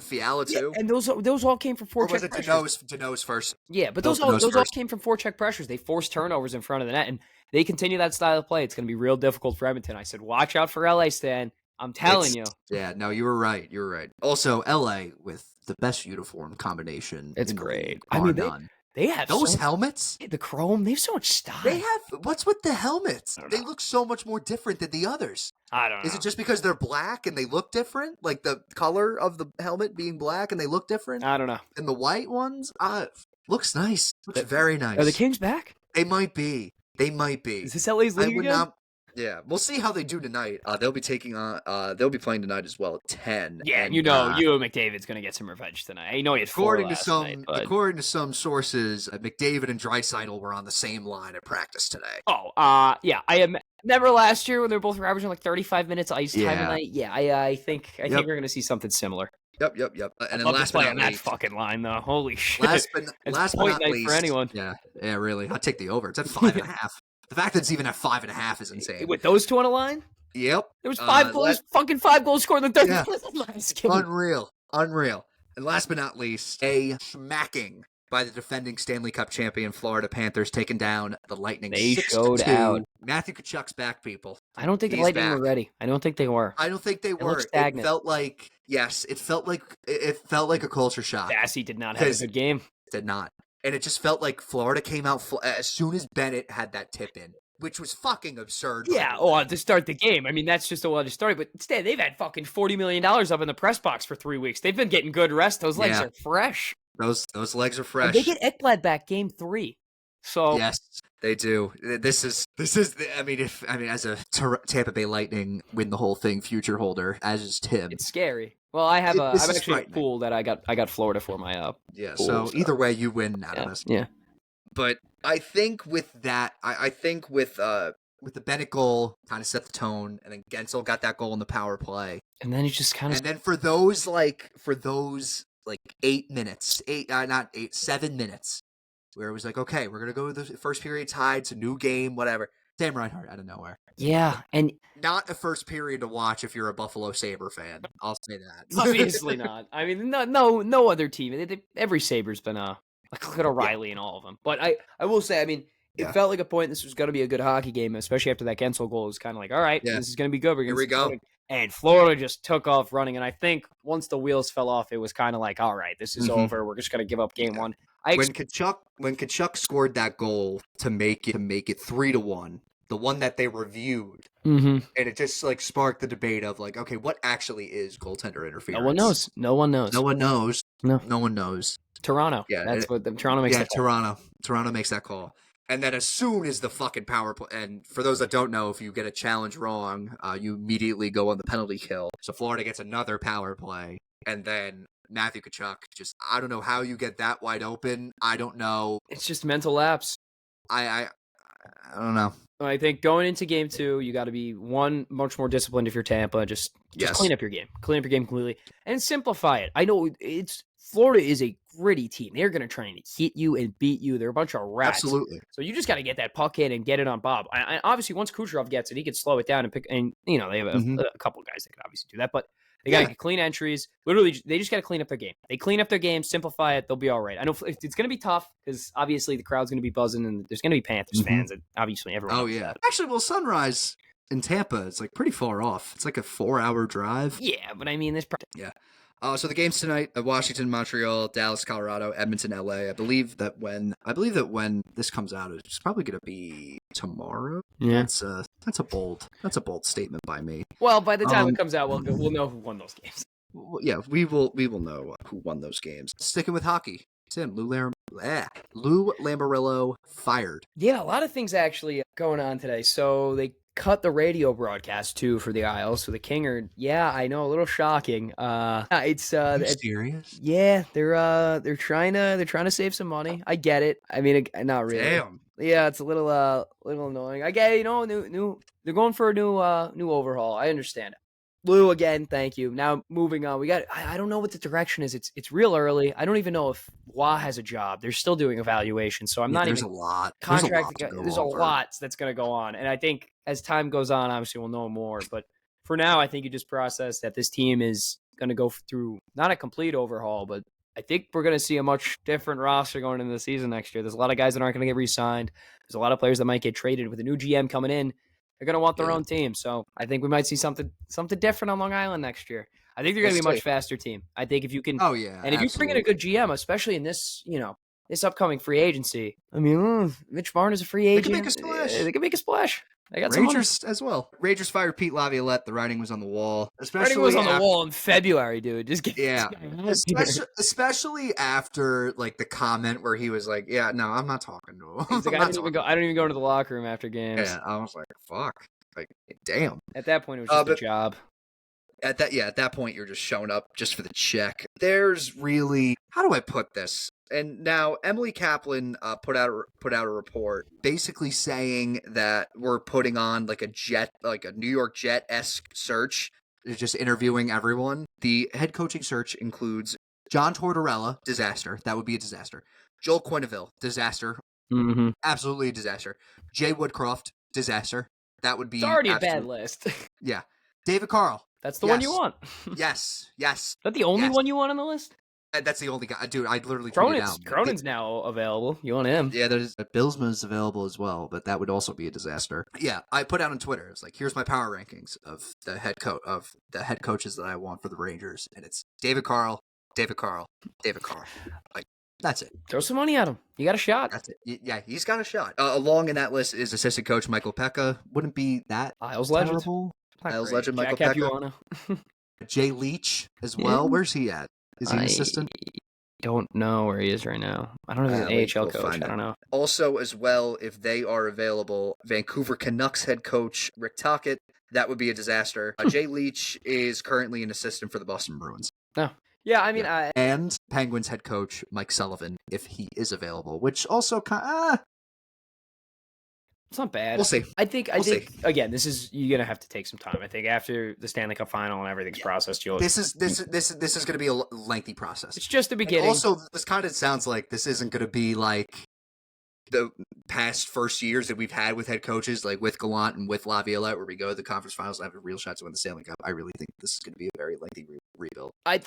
Fiala too. And those all came from forecheck pressures. Or was it Danault's first? Yeah, but those all came from forecheck pressures. They forced turnovers in front of the net, and they continue that style of play. It's going to be real difficult for Edmonton. I said, watch out for LA, Stan. I'm telling you. Yeah, no, you were right. You were right. Also, LA with the best uniform combination. It's great. I mean, they have those helmets. The chrome. They have so much style. They have. What's with the helmets? They look so much more different than the others. I don't know. Is it just because they're black and they look different? Like the color of the helmet being black and they look different? I don't know. And the white ones? Looks nice. Looks very nice. Are the Kings back? They might be. Is this LA's league again? Yeah, we'll see how they do tonight. They'll be playing tonight as well at 10. Yeah, and you McDavid's going to get some revenge tonight. I know he had 4 last night. According to some sources, McDavid and Draisaitl were on the same line at practice today. Oh, yeah. I am never last year when they were both averaging like 35 minutes ice time a night. Yeah, I think we're going to see something similar. Yep. And then last play on that fucking line though. Holy shit! Last but not least, for anyone. Yeah, really. I'll take the over. It's at 5.5. The fact that it's even at 5.5 is insane. With those two on the line? Yep. There was 5 goals, fucking 5 goals scored in the third. Yeah. Unreal. And last but not least, a smacking by the defending Stanley Cup champion Florida Panthers, taking down the Lightning 6-2. Showed out. Matthew Tkachuk's back, people. I don't think the Lightning were ready. I don't think they were. I don't think they were. It felt like a culture shock. Bassey did not have a good game. Did not. And it just felt like Florida came out as soon as Bennett had that tip in, which was fucking absurd. Yeah, to start the game. I mean, that's just a way to start it. But instead, they've had fucking $40 million up in the press box for 3 weeks. They've been getting good rest. Those legs are fresh. Those legs are fresh. And they get Ekblad back game 3. So yes, they do. This is. I mean, as a Tampa Bay Lightning win the whole thing future holder, as is Tim. It's scary. Well, I'm actually a pool that I got Florida for my Yeah. Pool, so either way, you win out of this. Yeah. But I think with that, I think with the Bennett goal, kind of set the tone, and then Gensel got that goal in the power play, and then he just kind of. And then for those 7 minutes, where it was like, okay, we're gonna go with the first period tied, it's a new game, whatever. Sam Reinhart out of nowhere. Yeah, and not a first period to watch if you're a Buffalo Sabre fan. I'll say that. Obviously not. I mean, no other team. Every Sabre's been look at O'Reilly and all of them. But I will say, I mean, it felt like a point this was going to be a good hockey game, especially after that Gensel goal. It was kind of like, all right, this is going to be good. Here we go. And Florida just took off running. And I think once the wheels fell off, it was kind of like, all right, this is over. We're just going to give up game one. When Tkachuk scored that goal to make it 3-1, the one that they reviewed, and it just sparked the debate of okay, what actually is goaltender interference? No one knows. No one knows. Toronto. Yeah, that's what Toronto makes. Yeah, Toronto makes that call. And then as soon as the fucking power play, and for those that don't know, if you get a challenge wrong, you immediately go on the penalty kill. So Florida gets another power play, and then Matthew Tkachuk I don't know how you get that wide open. I don't know. It's just mental lapse. I don't know. I think going into game 2, you got to be much more disciplined if you're Tampa. Just clean up your game. Clean up your game completely and simplify it. I know Florida is a gritty team. They're going to try and hit you and beat you. They're a bunch of rats. Absolutely. So you just got to get that puck in and get it on Bob. I obviously, once Kucherov gets it, he can slow it down and pick. And they have a couple of guys that can obviously do that, but they got to get clean entries. Literally, they just got to clean up their game. They clean up their game, simplify it, they'll be all right. I know it's going to be tough because obviously the crowd's going to be buzzing and there's going to be Panthers fans and obviously everyone. Oh, yeah. Actually, well, Sunrise in Tampa, it's like pretty far off. It's like a 4-hour drive. Yeah, but I mean, there's yeah. So the games tonight: Washington, Montreal, Dallas, Colorado, Edmonton, LA. I believe that when this comes out, it's probably going to be tomorrow. Yeah, that's a bold statement by me. Well, by the time it comes out, we'll know who won those games. Yeah, we will know who won those games. Sticking with hockey, Tim, Lou Lamoriello fired. Yeah, a lot of things actually going on today. So they cut the radio broadcast too for the Isles. So the King are, I know, a little shocking. It's serious? Yeah, they're trying to save some money. I get it. I mean, not really. Damn. Yeah, it's a little annoying. I get it, new they're going for a new overhaul. I understand it. Lou, again, thank you. Now moving on, I don't know what the direction is. It's real early. I don't even know if Wah has a job. They're still doing evaluation, so there's a lot. There's a lot that's going to go on, and I think as time goes on, obviously we'll know more. But for now, I think you just process that this team is going to go through not a complete overhaul, but I think we're going to see a much different roster going into the season next year. There's a lot of guys that aren't going to get re-signed. There's a lot of players that might get traded with a new GM coming in. They're going to want their own team. So I think we might see something different on Long Island next year. I think they're going to be a much faster team. I think if you can, if you bring in a good GM, especially in this, this upcoming free agency. I mean, Mitch Marner's a free agent. They can make a splash. They got Rangers as well. Rangers fired Pete Laviolette. The writing was on the wall. Writing was on the wall in February, dude. Especially after like the comment where he was like, "Yeah, no, I'm not talking to him." He's like, I don't even go into the locker room after games. Yeah, I was like, "Fuck." Like, damn. At that point, it was just a job. At that point, you're just showing up just for the check. There's really, how do I put this? And now Emily Kaplan put out a report basically saying that we're putting on like a New York Jet-esque search, just interviewing everyone. The head coaching search includes John Tortorella, disaster. That would be a disaster. Joel Quenneville, disaster. Mm-hmm. Absolutely a disaster. Jay Woodcroft, disaster. That would be already a bad list. Yeah. David Carl. That's the one you want. Yes. Is that the only one you want on the list? That's the only guy. Dude, I literally tweeted out. Cronin's now available. You want him? Yeah, there's Billsman's available as well, but that would also be a disaster. Yeah, I put out on Twitter. It's like, here's my power rankings of the head coaches that I want for the Rangers, and it's David Carl. Like, that's it. Throw some money at him. You got a shot. That's it. Yeah, he's got a shot. Along in that list is assistant coach Michael Pekka. Wouldn't be that Isles terrible. Isles legend Michael Pekka. Jay Leach as well. Yeah. Where's he at? Is he an assistant? Don't know where he is right now. I don't know if he's an AHL coach. I don't know. Also, as well, if they are available, Vancouver Canucks head coach Rick Tocchet. That would be a disaster. Jay Leach is currently an assistant for the Boston Bruins. No. Yeah, I mean, and Penguins head coach Mike Sullivan, if he is available, which also it's not bad. We'll see. I think again, you're gonna have to take some time. I think after the Stanley Cup final and everything's processed, this is gonna be a lengthy process. It's just the beginning. And also, this kind of sounds like this isn't gonna be like the past first years that we've had with head coaches, like with Gallant and with Laviolette, where we go to the conference finals and have a real shot to win the Stanley Cup. I really think this is going to be a very lengthy rebuild. I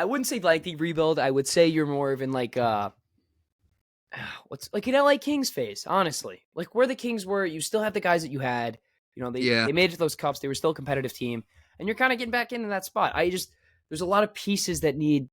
wouldn't say lengthy rebuild. I would say you're more of in like what's like an LA Kings phase, honestly. Like where the Kings were, you still have the guys that you had. They made it to those cups. They were still a competitive team, and you're kind of getting back into that spot. There's a lot of pieces that need.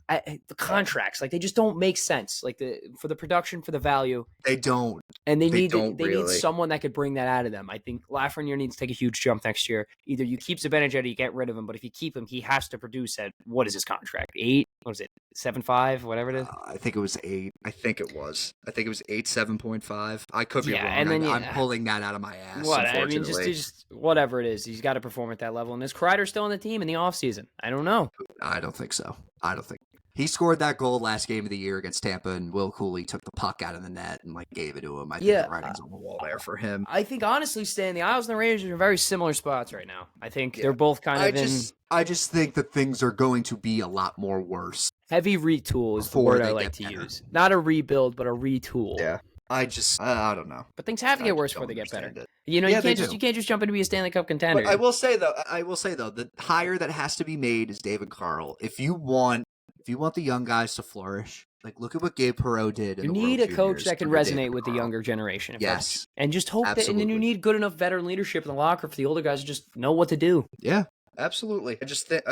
the contracts, like they just don't make sense. Like for the production, for the value, they don't. And they need really. someone that could bring that out of them. I think Lafreniere needs to take a huge jump next year. Either you keep Zibanejad or you get rid of him. But if you keep him, he has to produce at, what is his contract? 8? What was it? 7.5? Whatever it is. I think it was 8. I think it was 8, 7.5. I could be wrong. And then I'm pulling that out of my ass. What? Unfortunately. I mean, just whatever it is, he's got to perform at that level. And is Kreider still on the team in the offseason? I don't know. I don't think so. He scored that goal last game of the year against Tampa, and Will Cooley took the puck out of the net and gave it to him. I think the writing's on the wall there for him. I think honestly, Stan, the Isles and the Rangers are in very similar spots right now. I think they're both kind of I just think that things are going to be a lot more worse. Heavy retool is the word I like to use. Not a rebuild, but a retool. Yeah. I don't know. But things have to get worse before they get better. You know, you can't just jump in to be a Stanley Cup contender. But I will say though, the hire that has to be made is David Carl. If you want the young guys to flourish, look at what Gabe Perreault did. You need a coach that can resonate with the younger generation. Yes. And just hope that, and then you need good enough veteran leadership in the locker for the older guys to just know what to do. Yeah, absolutely. I just think,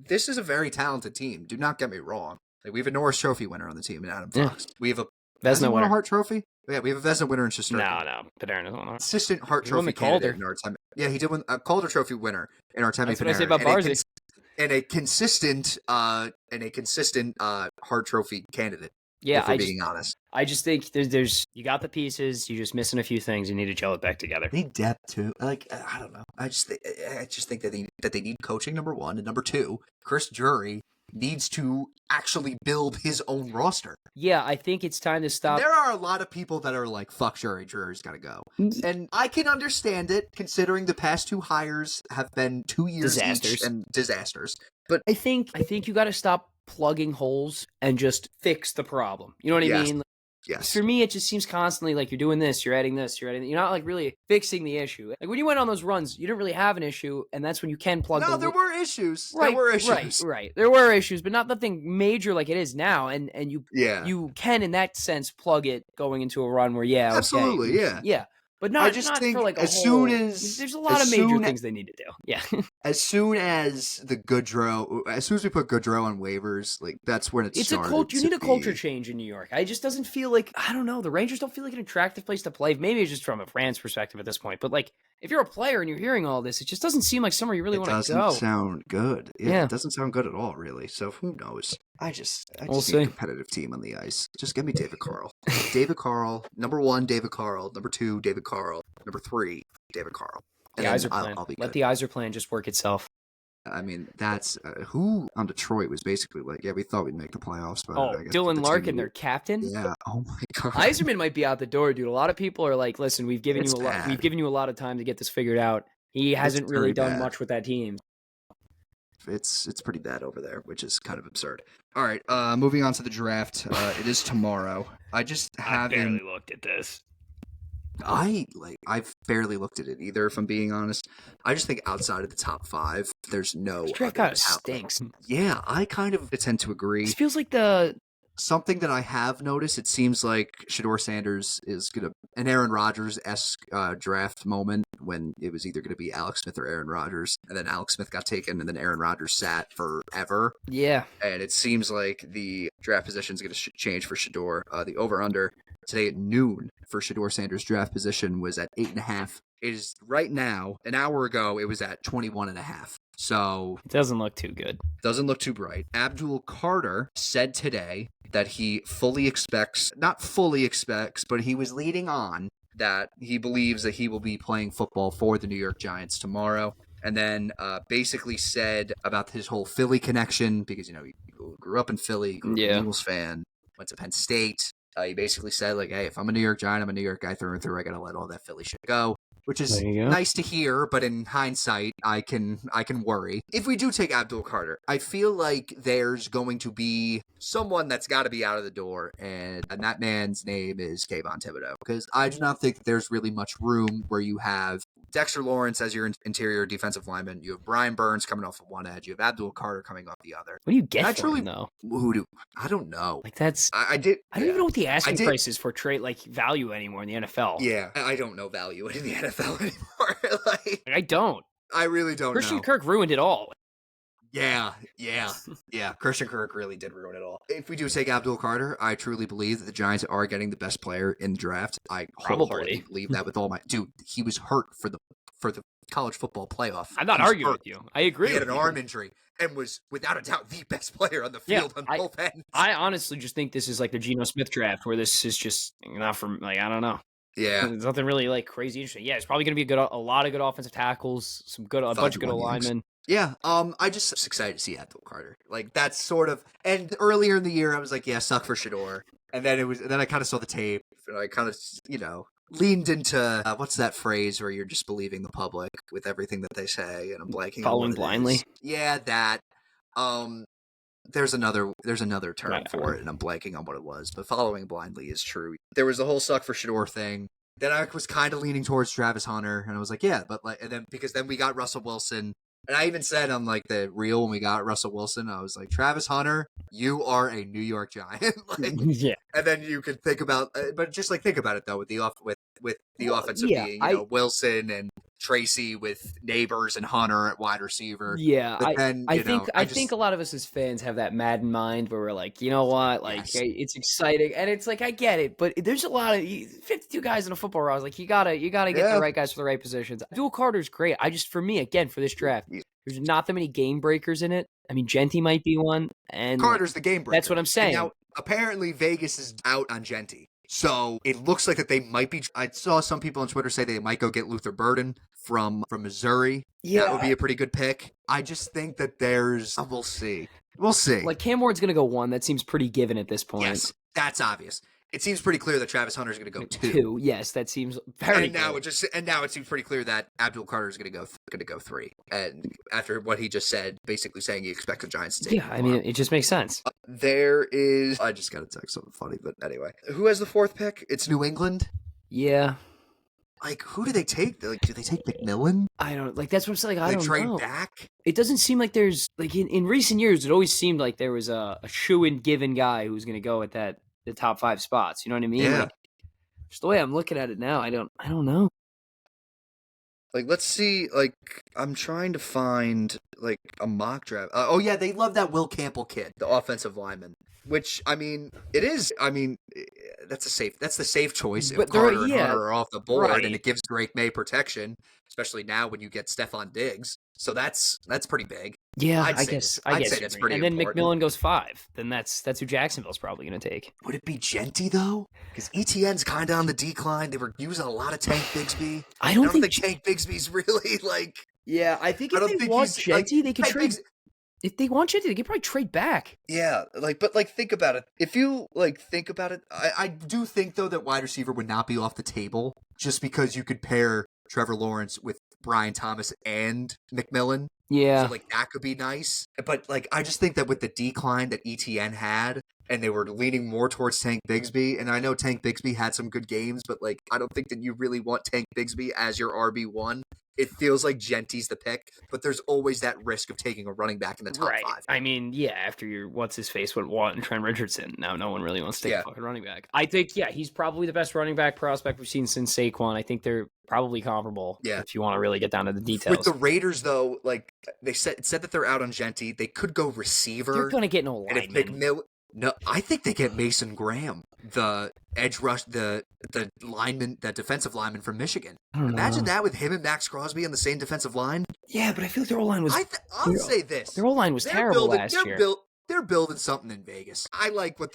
this is a very talented team. Do not get me wrong. We have a Norris Trophy winner on the team in Adam Fox. We have a Vezina winner. A Hart Trophy? Yeah, we have a Vezina winner in Shesterkin. No. Panarin is on that. Consistent Hart Trophy candidate in Artemi. Yeah, he did win a Calder Trophy winner in Artemi Panarin. That's what I say about Barzy. And a consistent Hart Trophy candidate. Yeah, being honest. I just think there's you got the pieces, you're just missing a few things. You need to gel it back together. They need depth too. I don't know. I just think that they need coaching, number one, and number two, Chris Drury needs to actually build his own roster. Yeah, I think it's time to stop. There are a lot of people that are like, fuck Drury's got to go. And I can understand it, considering the past 2 hires have been 2 years each and disasters. But I think you got to stop plugging holes and just fix the problem. You know what I mean? Yes. For me, it just seems constantly like you're doing this, you're adding this, you're adding. You're not really fixing the issue. When you went on those runs, you didn't really have an issue, and that's when you can plug. No, there were issues. Right, there were issues. Right. There were issues, but not nothing major like it is now. And you can in that sense plug it going into a run where absolutely, yeah. But not think for there's a lot of major things they need to do. Yeah. As soon as we put Gaudreau on waivers, that's when it's a culture. You need a culture change in New York. It just doesn't feel like, I don't know, the Rangers don't feel like an attractive place to play. Maybe it's just from a fan's perspective at this point. But if you're a player and you're hearing all this, it just doesn't seem like somewhere you really want to go. It doesn't sound good. Yeah, it doesn't sound good at all, really. So who knows? I just need a competitive team on the ice. Just give me David Carl. David Carl, number 1, David Carl. Number 2, David Carl. Number 3, David Carl. And the Yzer plan. Let the Yzer plan just work itself. I mean, that's who on Detroit was basically we thought we'd make the playoffs. But I guess Dylan Larkin, their captain. Yeah. Oh my God. Yzerman might be out the door, dude. A lot of people are like, "Listen, we've given you a lot of time to get this figured out." He hasn't really done much with that team. It's pretty bad over there, which is kind of absurd. All right, moving on to the draft. It is tomorrow. I barely looked at this. I've barely looked at it either, if I'm being honest. I just think outside of the top 5, there's no. This draft kind of stinks. Yeah, I kind of tend to agree. This feels like something that I have noticed. It seems like Shedeur Sanders is gonna an Aaron Rodgers-esque draft moment when it was either gonna be Alex Smith or Aaron Rodgers, and then Alex Smith got taken, and then Aaron Rodgers sat forever. Yeah, and it seems like the draft position is gonna change for Shedeur. The over/under today at noon for Shedeur Sanders' draft position was at 8.5. It is right now. An hour ago, it was at 21.5. So it doesn't look too good. Doesn't look too bright. Abdul Carter said today that he not fully expects, but he was leading on that he believes that he will be playing football for the New York Giants tomorrow. And then basically said about his whole Philly connection, because, he grew up in Philly, grew up an Eagles fan, went to Penn State. He basically said, hey, if I'm a New York Giant, I'm a New York guy through and through. I got to let all that Philly shit go. Which is nice to hear, but in hindsight, I can worry. If we do take Abdul Carter, I feel like there's going to be someone that's got to be out of the door, and that man's name is Tom Thibodeau. Because I do not think there's really much room where you have Dexter Lawrence as your interior defensive lineman. You have Brian Burns coming off of one edge. You have Abdul Carter coming off the other. What do you get for him, though? I don't know. That's I don't even know what the asking price is for trade value anymore in the NFL. Yeah, I don't know value in the NFL anymore. I don't. I really don't. Christian Kirk ruined it all. Yeah. Christian Kirk really did ruin it all. If we do take Abdul Carter, I truly believe that the Giants are getting the best player in the draft. I wholeheartedly believe that with all my dude. He was hurt for the college football playoff. I'm not arguing with you. I agree. He had an arm injury and was without a doubt the best player on the field on both ends. I honestly just think this is like the Geno Smith draft, where this is just not from like I don't know. Yeah, there's nothing really like crazy interesting. Yeah, it's probably going to be a lot of good offensive tackles, a bunch of good linemen. Yeah, I just excited to see Abdul Carter. Like that's sort of, and earlier in the year I was like, yeah, suck for Shedeur, and then I kind of saw the tape, and I kind of leaned into what's that phrase where you're just believing the public with everything that they say, and I'm blanking. Following blindly. Yeah, that. There's another term for it, and I'm blanking on what it was. But following blindly is true. There was the whole suck for Shedeur thing. Then I was kind of leaning towards Travis Hunter, and I was like, yeah, but like, and then because then we got Russell Wilson, and I even said on like the reel when we got Russell Wilson, I was like, Travis Hunter, you are a New York Giant. Yeah. And then you could think about, but just like think about it though, with the offensive being Wilson and Tracy with Neighbors and Hunter at wide receiver. Yeah, I think a lot of us as fans have that Madden mind where we're like, you know what, like it's exciting, and it's like I get it, but there's a lot of 52 guys in a football roster. Like you gotta get the right guys for the right positions. Abdul Carter's great. For me again for this draft, there's not that many game breakers in it. I mean, Genty might be one, and Carter's the game breaker. That's what I'm saying. And now apparently Vegas is out on Genty. So it looks like that they might be. I saw some people on Twitter say they might go get Luther Burden from Missouri. Yeah, that would be a pretty good pick. I just think that there's. We'll see. Like Cam Ward's going to go 1. That seems pretty given at this point. Yes, that's obvious. It seems pretty clear that Travis Hunter is going to go 2. 2, yes, that seems very. And now it seems pretty clear that Abdul Carter is going to go 3. And after what he just said, basically saying he expects the Giants to take. Yeah, I mean, it just makes sense. There is. I just got to text something funny, but anyway, who has the 4th pick? It's New England. Yeah. Like, who do they take? Like, do they take McMillan? I don't like. That's what I'm saying. Like, I don't know. They trade back. It doesn't seem like there's like in recent years. It always seemed like there was a shoo-in given guy who was going to go at the top 5 spots. You know what I mean? Yeah. Like, just the way I'm looking at it now, I don't know. Like, let's see. Like, I'm trying to find like a mock draft. Oh yeah, they love that Will Campbell kid, the offensive lineman. Which I mean, it is. I mean, that's the safe choice. If Carter and Hunter are off the board, and it gives Drake May protection, especially now when you get Stephon Diggs. So that's pretty big. Yeah, I guess that's pretty. And then important. McMillan goes 5. Then that's who Jacksonville's probably going to take. Would it be Genty though? Because ETN's kind of on the decline. They were using a lot of Tank Bigsby. I don't think Tank Bigsby's really like. Yeah, I think if they want Genty, they could trade. If they want Genty, they could probably trade back. Yeah, but think about it. If you think about it, I do think though that wide receiver would not be off the table just because you could pair Trevor Lawrence with Brian Thomas and McMillan. Yeah. So that could be nice. But I just think that with the decline that ETN had, and they were leaning more towards Tank Bigsby, and I know Tank Bigsby had some good games, but I don't think that you really want Tank Bigsby as your RB1. It feels like Genty's the pick, but there's always that risk of taking a running back in the top 5. I mean, yeah, after your what's-his-face went and Trent Richardson, now no one really wants to take a fucking running back. I think, he's probably the best running back prospect we've seen since Saquon. I think they're probably comparable if you want to really get down to the details. With the Raiders, though, they said that they're out on Genty. They could go receiver. They're going to get no lineman. No, I think they get Mason Graham, the edge rush, the lineman, that defensive lineman from Michigan. Imagine that with him and Max Crosby on the same defensive line. Yeah, but I feel like their O-line was. I'll say this: their O-line was terrible last year. They're building something in Vegas. I like what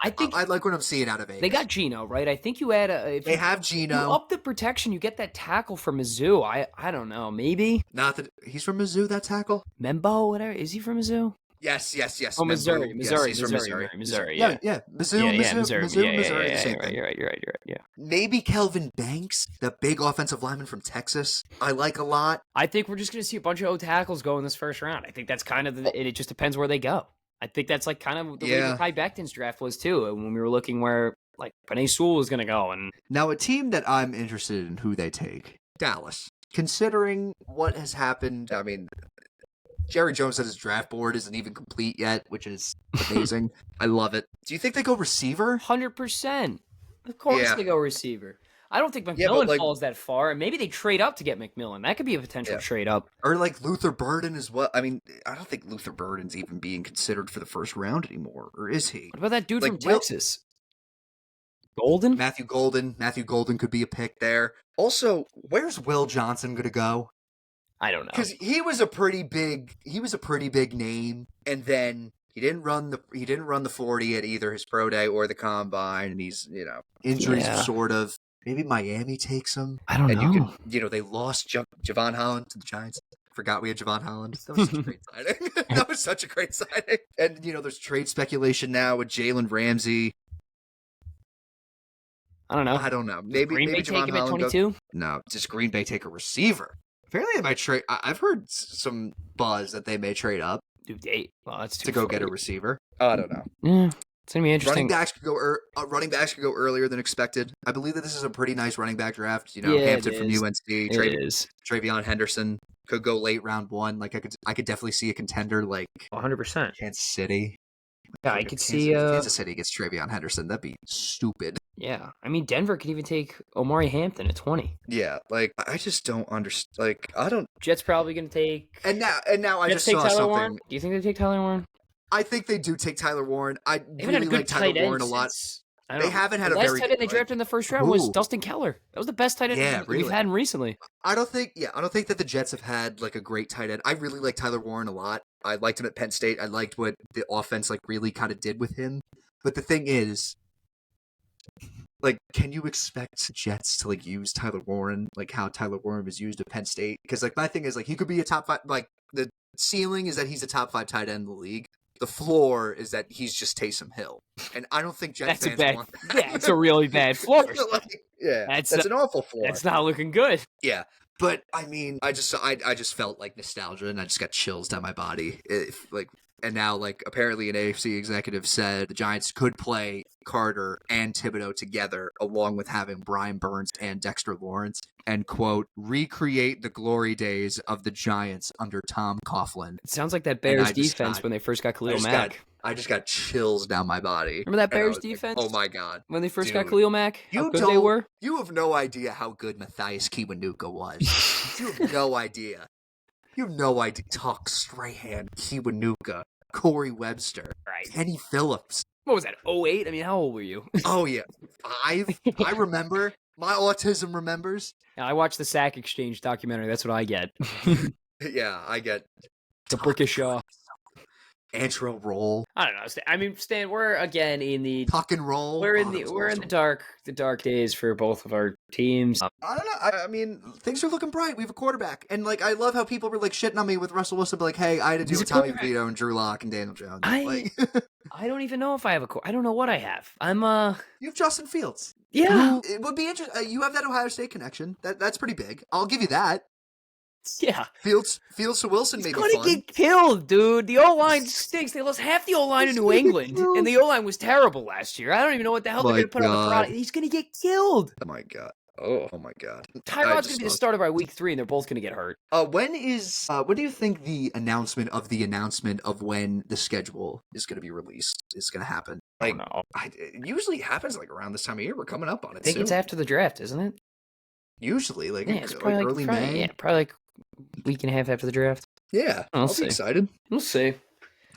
I'm seeing out of Vegas. They got Geno, right? I think you add they have Geno. You up the protection, you get that tackle from Mizzou. I don't know, maybe. Not that he's from Mizzou. That tackle, Membo, whatever. Is he from Mizzou? Yes. Oh, Missouri. Yeah. Missouri. Yeah. Missouri. You're right. Yeah. Maybe Kelvin Banks, the big offensive lineman from Texas. I like a lot. I think we're just going to see a bunch of O tackles go in this first round. I think that's kind of it just depends where they go. I think that's kind of the way Kai Becton's draft was too. When we were looking where Penei Sewell was going to go, and now a team that I'm interested in who they take, Dallas. Considering what has happened, I mean. Jerry Jones said his draft board isn't even complete yet, which is amazing. I love it. Do you think they go receiver? 100%. Of course they go receiver. I don't think McMillan falls that far. And maybe they trade up to get McMillan. That could be a potential trade up. Or like Luther Burden as well. I mean, I don't think Luther Burden's even being considered for the first round anymore, or is he? What about that dude from Texas? Golden? Matthew Golden. Matthew Golden could be a pick there. Also, where's Will Johnson going to go? I don't know. Because he was a pretty big name, and then he didn't run the 40 at either his pro day or the combine, and he's injuries sort of. Maybe Miami takes him. I don't know. They lost Javon Holland to the Giants. Forgot we had Javon Holland. That was such a great signing. That was such a great signing. And there's trade speculation now with Jalen Ramsey. I don't know. Maybe Green Bay take him at 22? No, just Green Bay take a receiver. Apparently, they might trade. I've heard some buzz that they may trade up. Dude, that's too to go get a receiver. I don't know. Yeah, it's gonna be interesting. Running backs could go earlier than expected. I believe that this is a pretty nice running back draft. Hampton from UNC, Travion Henderson could go late round 1. Like I could definitely see a contender like 100%. Kansas City. Yeah, I could see Kansas City gets Travion Henderson. That'd be stupid. Yeah, I mean Denver could even take Omari Hampton at 20. Yeah, like I just don't understand. Like I don't. Jets probably gonna take. And now I just saw Tyler something. Warren? Do you think they take Tyler Warren? I think they do take Tyler Warren. I really like Tyler Warren a lot. They haven't had a very. The last tight end they drafted in the first round was Dustin Keller. That was the best tight end we've had recently. I don't think that the Jets have had like a great tight end. I really like Tyler Warren a lot. I liked him at Penn State. I liked what the offense like really kind of did with him. But the thing is, like, can you expect Jets to like use Tyler Warren like how Tyler Warren was used at Penn State? Because like my thing is like he could be a top 5. Like the ceiling is that he's a top 5 tight end in the league. The floor is that he's just Taysom Hill, and I don't think Jets fans want that. Yeah, it's a really bad floor. That's an awful floor. That's not looking good. Yeah, but I mean, I just felt like nostalgia, and I just got chills down my body. And now, like, apparently an AFC executive said the Giants could play Carter and Thibodeau together, along with having Brian Burns and Dexter Lawrence, and, quote, recreate the glory days of the Giants under Tom Coughlin. It sounds like that Bears defense when they first got Khalil Mack. I just got chills down my body. Remember that Bears defense? Like, oh, my God. When they first got Khalil Mack? How good they were? You have no idea how good Matthias Kiwanuka was. You have no idea. You have no idea. Tuck, Strahan, Kiwanuka. Corey Webster, Kenny Phillips. What was that, 08? I mean, how old were you? Oh, yeah. 5? I remember. My autism remembers. Yeah, I watched the Sack Exchange documentary. That's what I get. Yeah, I get. The Brickishaw. Antro Roll. I don't know. I mean, Stan, we're again in the tuck and roll. We're in the dark days for both of our teams. I don't know. I mean, things are looking bright. We have a quarterback, and like I love how people were like shitting on me with Russell Wilson, but like, hey, I had to deal with Tommy DeVito and Drew Lock and Daniel Jones. I don't even know if I have I don't know what I have. You have Justin Fields. Yeah, it would be interesting. You have that Ohio State connection. That's pretty big. I'll give you that. Yeah. Fields to Wilson may be fun. He's gonna get killed, dude. The O-line stinks. They lost half the O-line in New England, and the O-line was terrible last year. I don't even know what the hell they're gonna put on the product. He's gonna get killed. Oh my God. Oh my God. Tyrod's gonna be the starter by week 3, and they're both gonna get hurt. When do you think the announcement of when the schedule is gonna be released is gonna happen? Like, I don't know. It usually happens like around this time of year. We're coming up on it. I think it's after the draft, isn't it? Usually, like, yeah, it's probably early May. Yeah, probably like week and a half after the draft. Yeah, I'll be excited. We'll see.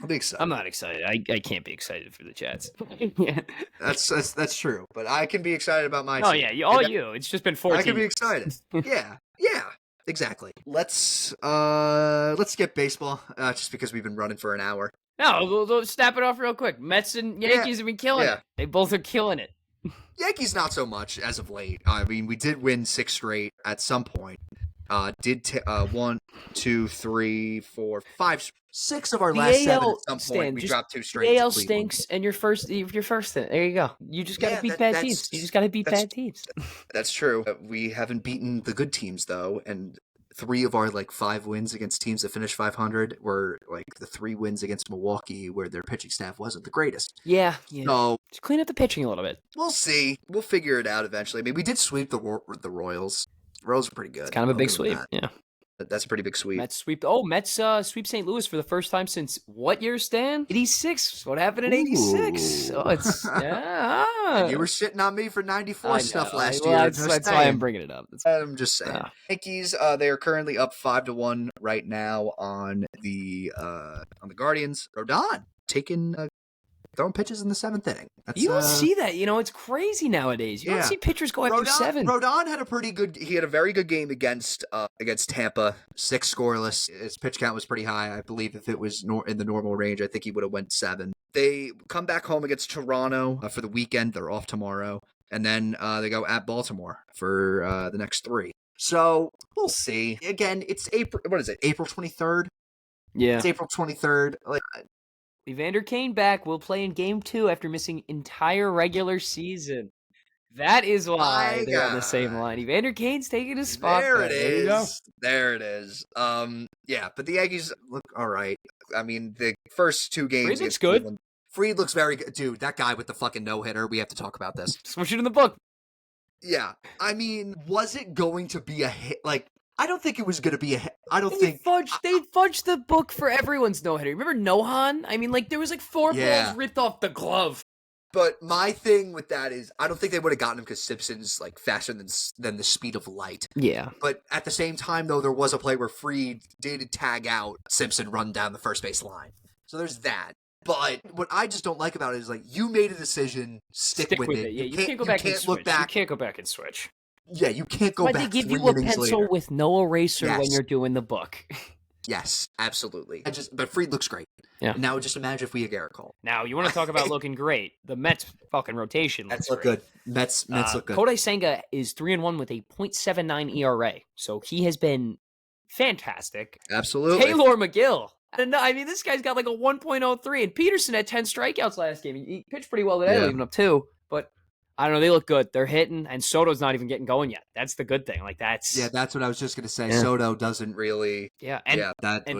I'll be excited. I'm not excited. I can't be excited for the Jets. Yeah, that's true. But I can be excited about my team. Oh yeah, you. It's just been 14. I can be excited. yeah, exactly. Let's skip baseball just because we've been running for an hour. No, we'll snap it off real quick. Mets and Yankees have been killing it. They both are killing it. Yankees not so much as of late. I mean, we did win 6 straight at some point. 1, 2, 3, 4, 5, 6 of our last 7 at some point. We dropped 2 straight. The AL stinks, and your first thing. There you go. You just got to beat bad teams. You just got to beat bad teams. That's true. We haven't beaten the good teams though, and 3 of our 5 wins against teams that finished 500 were the 3 wins against Milwaukee, where their pitching staff wasn't the greatest. Yeah. So just clean up the pitching a little bit. We'll see. We'll figure it out eventually. I mean, we did sweep the Royals. The Royals were pretty good. It's kind of a big sweep. Yeah. That's a pretty big sweep. Mets sweep. Mets sweep St. Louis for the first time since what year, Stan? 86. What happened in 86? Oh, it's And you were shitting on me for 94 stuff last year. That's why I'm bringing it up. I'm just saying. Yankees, they are currently up 5-1 right now on the Guardians. Rodon throwing pitches in the 7th inning. You don't see that. It's crazy nowadays. You don't see pitchers go after 7. Rodon had a very good game against Tampa. 6 scoreless. His pitch count was pretty high. I believe if it was in the normal range, I think he would have went 7. They come back home against Toronto for the weekend. They're off tomorrow. And then they go at Baltimore for the next 3. So we'll see. Again, it's April. What is it? April 23rd? Yeah. It's April 23rd. Evander Kane back will play in Game 2 after missing entire regular season. That is why they're on the same line. Evander Kane's taking his spot. There it is. There it is. Yeah, but the Yankees look all right. I mean, the first 2 games. Fried looks good. Fried looks very good. Dude, that guy with the fucking no-hitter, we have to talk about this. Switch it in the book. Yeah. I mean, was it going to be a hit? I don't think it was going to be a hit. They fudged the book for everyone's no-hitter. Remember Nohan? I mean, there was 4 balls ripped off the glove. But my thing with that is, I don't think they would have gotten him because Simpson's faster than the speed of light. Yeah. But at the same time, though, there was a play where Fried did tag out Simpson, run down the first base line. So there's that. But what I just don't like about it is, you made a decision, stick with it. Yeah, you can't go back and switch. You can't go back and switch. Yeah, you can't go back. But they give you a pencil later. with no eraser when you're doing the book. Yes, absolutely. But Fried looks great. Yeah. Now just imagine if we had Garrett Cole. Now you want to talk about looking great? The Mets fucking rotation. Mets look good. Mets look good. Kodai Senga is 3-1 with a .79 ERA, so he has been fantastic. Absolutely. Taylor McGill. I mean, this guy's got a 1.03, and Peterson had 10 strikeouts last game. He pitched pretty well today, leaving up 2. But I don't know. They look good. They're hitting, and Soto's not even getting going yet. That's the good thing. That's what I was just gonna say. Yeah. Soto doesn't really. Yeah, and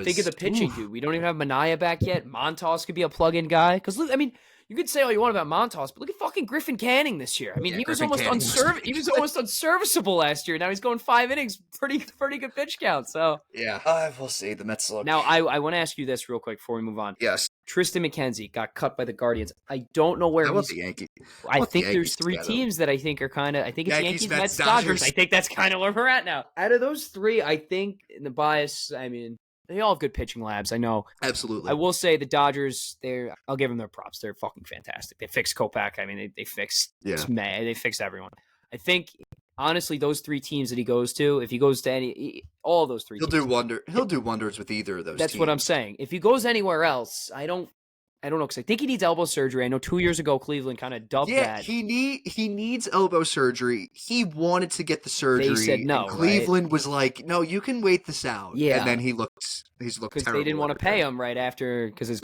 think of the pitching, dude. We don't even have Manaea back yet. Montas could be a plug-in guy. Because look, I mean, you could say all you want about Montas, but look at fucking Griffin Canning this year. I mean, he was almost unserviceable last year. Now he's going 5 innings, pretty good pitch count. So yeah, we'll see. The Mets look. Now I want to ask you this real quick before we move on. Yes. Tristan McKenzie got cut by the Guardians. I don't know where he's. The Yankees. I think there's 3 teams that I think are kind of. I think it's Yankees, Mets, Dodgers. I think that's kind of where we're at now. Out of those 3, I think in the bias, I mean, they all have good pitching labs. I know. Absolutely. I will say the Dodgers. I'll give them their props. They're fucking fantastic. They fixed Kopech. I mean, they fixed. They fixed everyone. I think. Honestly, those 3 teams that he goes to, if he goes to all those 3 teams. He'll do wonders with either of those That's teams. what I'm saying. If he goes anywhere else, I don't know, because I think he needs elbow surgery. I know 2 years ago, Cleveland kind of dubbed that. Yeah, he needs elbow surgery. He wanted to get the surgery. They said no, and Cleveland was like, no, you can wait this out. Yeah. And then he's looked terrible. Because they didn't want to pay him right after, because it's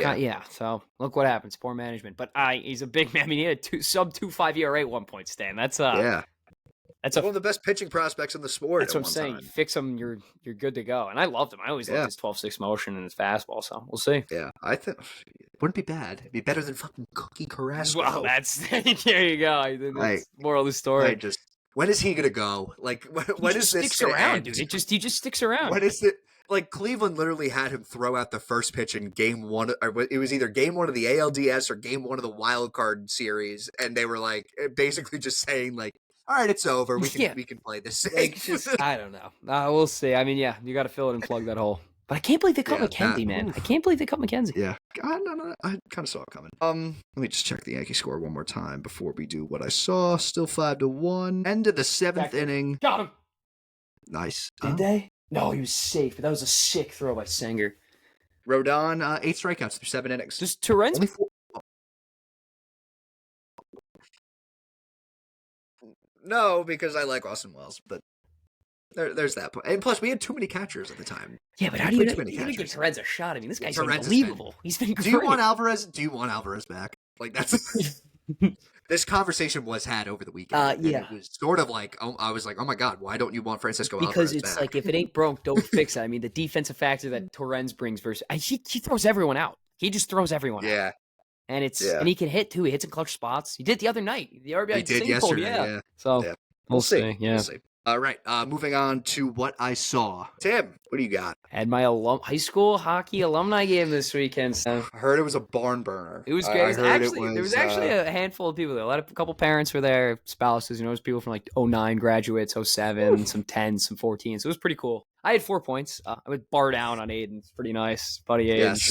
so look what happens, poor management. But he's a big man. I mean, he had sub 2.5 ERA at one point, Stan. That's That's one of the best pitching prospects in the sport. That's what I'm saying. You fix him, you're good to go. And I loved him. I always loved his 12-6 motion and his fastball. So we'll see. Yeah, I think wouldn't be bad. It'd be better than fucking Cookie Carrasco. Well, there you go. I think that's moral of the story. When is he gonna go? When is this sticks around, dude? He just sticks around. When is it? Cleveland literally had him throw out the first pitch in game 1. Or it was either game 1 of the ALDS or game 1 of the wild card series, and they were basically just saying all right, it's over. We can play this. I don't know. We'll see. I mean, you got to fill it and plug that hole. But I can't believe they cut McKenzie, man. I can't believe they cut McKenzie. Yeah. No. I kind of saw it coming. Let me just check the Yankee score one more time before we do what I saw. Still 5-1. End of the 7th inning. Got him. Nice. Did they? No, he was safe. That was a sick throw by Sanger. Rodon, 8 strikeouts through 7 innings. Does Torrens? Only 4. No, because I like Austin Wells, but there's that point. And plus, we had too many catchers at the time. Yeah, but how do you give Torrens a shot? I mean, this guy's unbelievable. He's been great. Do you want Alvarez back? That's this conversation was had over the weekend. Yeah. It was sort of I was like, oh my God, why don't you want Francisco Alvarez back? Because it's back? If it ain't broke, don't fix it. I mean, the defensive factor that Torrens brings versus he throws everyone out. He just throws everyone out. And and he can hit too. He hits in clutch spots. He did the other night. The RBI he did yesterday. So we'll see. Yeah. We'll see. All right. Moving on to what I saw. Tim, what do you got? I had my high school hockey alumni game this weekend. So I heard it was a barn burner. it was great. There was actually a handful of people there. A couple parents were there, spouses. It was people from like 09 graduates, 07, some 10s, some 14s. It was pretty cool. I had 4 points. I would bar down on Aiden. It's pretty nice, buddy. Aiden. Yes,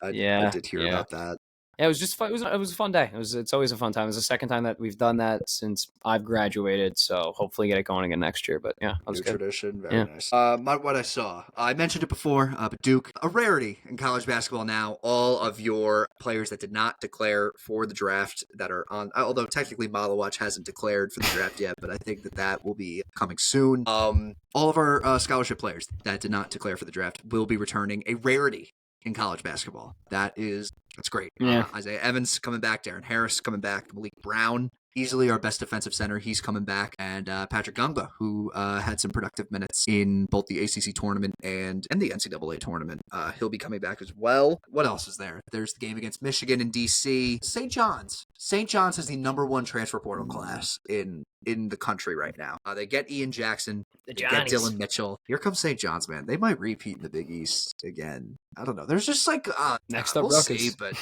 I did hear about that. Yeah, it was just fun. It was a fun day. It's always a fun time. It was the second time that we've done that since I've graduated. So hopefully get it going again next year. But yeah, that was New good. Tradition, very nice. What I saw, I mentioned it before, but Duke, a rarity in college basketball now. All of your players that did not declare for the draft that are on, although technically Malawatch hasn't declared for the draft yet, but I think that will be coming soon. All of our scholarship players that did not declare for the draft will be returning, a rarity in college basketball. That's great. Yeah. Isaiah Evans coming back, Darren Harris coming back, Malik Brown, easily our best defensive center. He's coming back. And Patrick Gumba, who had some productive minutes in both the ACC tournament and the NCAA tournament. He'll be coming back as well. What else is there? There's the game against Michigan in D.C. St. John's. St. John's is the number one transfer portal class in the country right now. They get Ian Jackson. They get Dylan Mitchell. Here comes St. John's, man. They might repeat in the Big East again. I don't know. There's just like next up, we'll Rutgers. see, but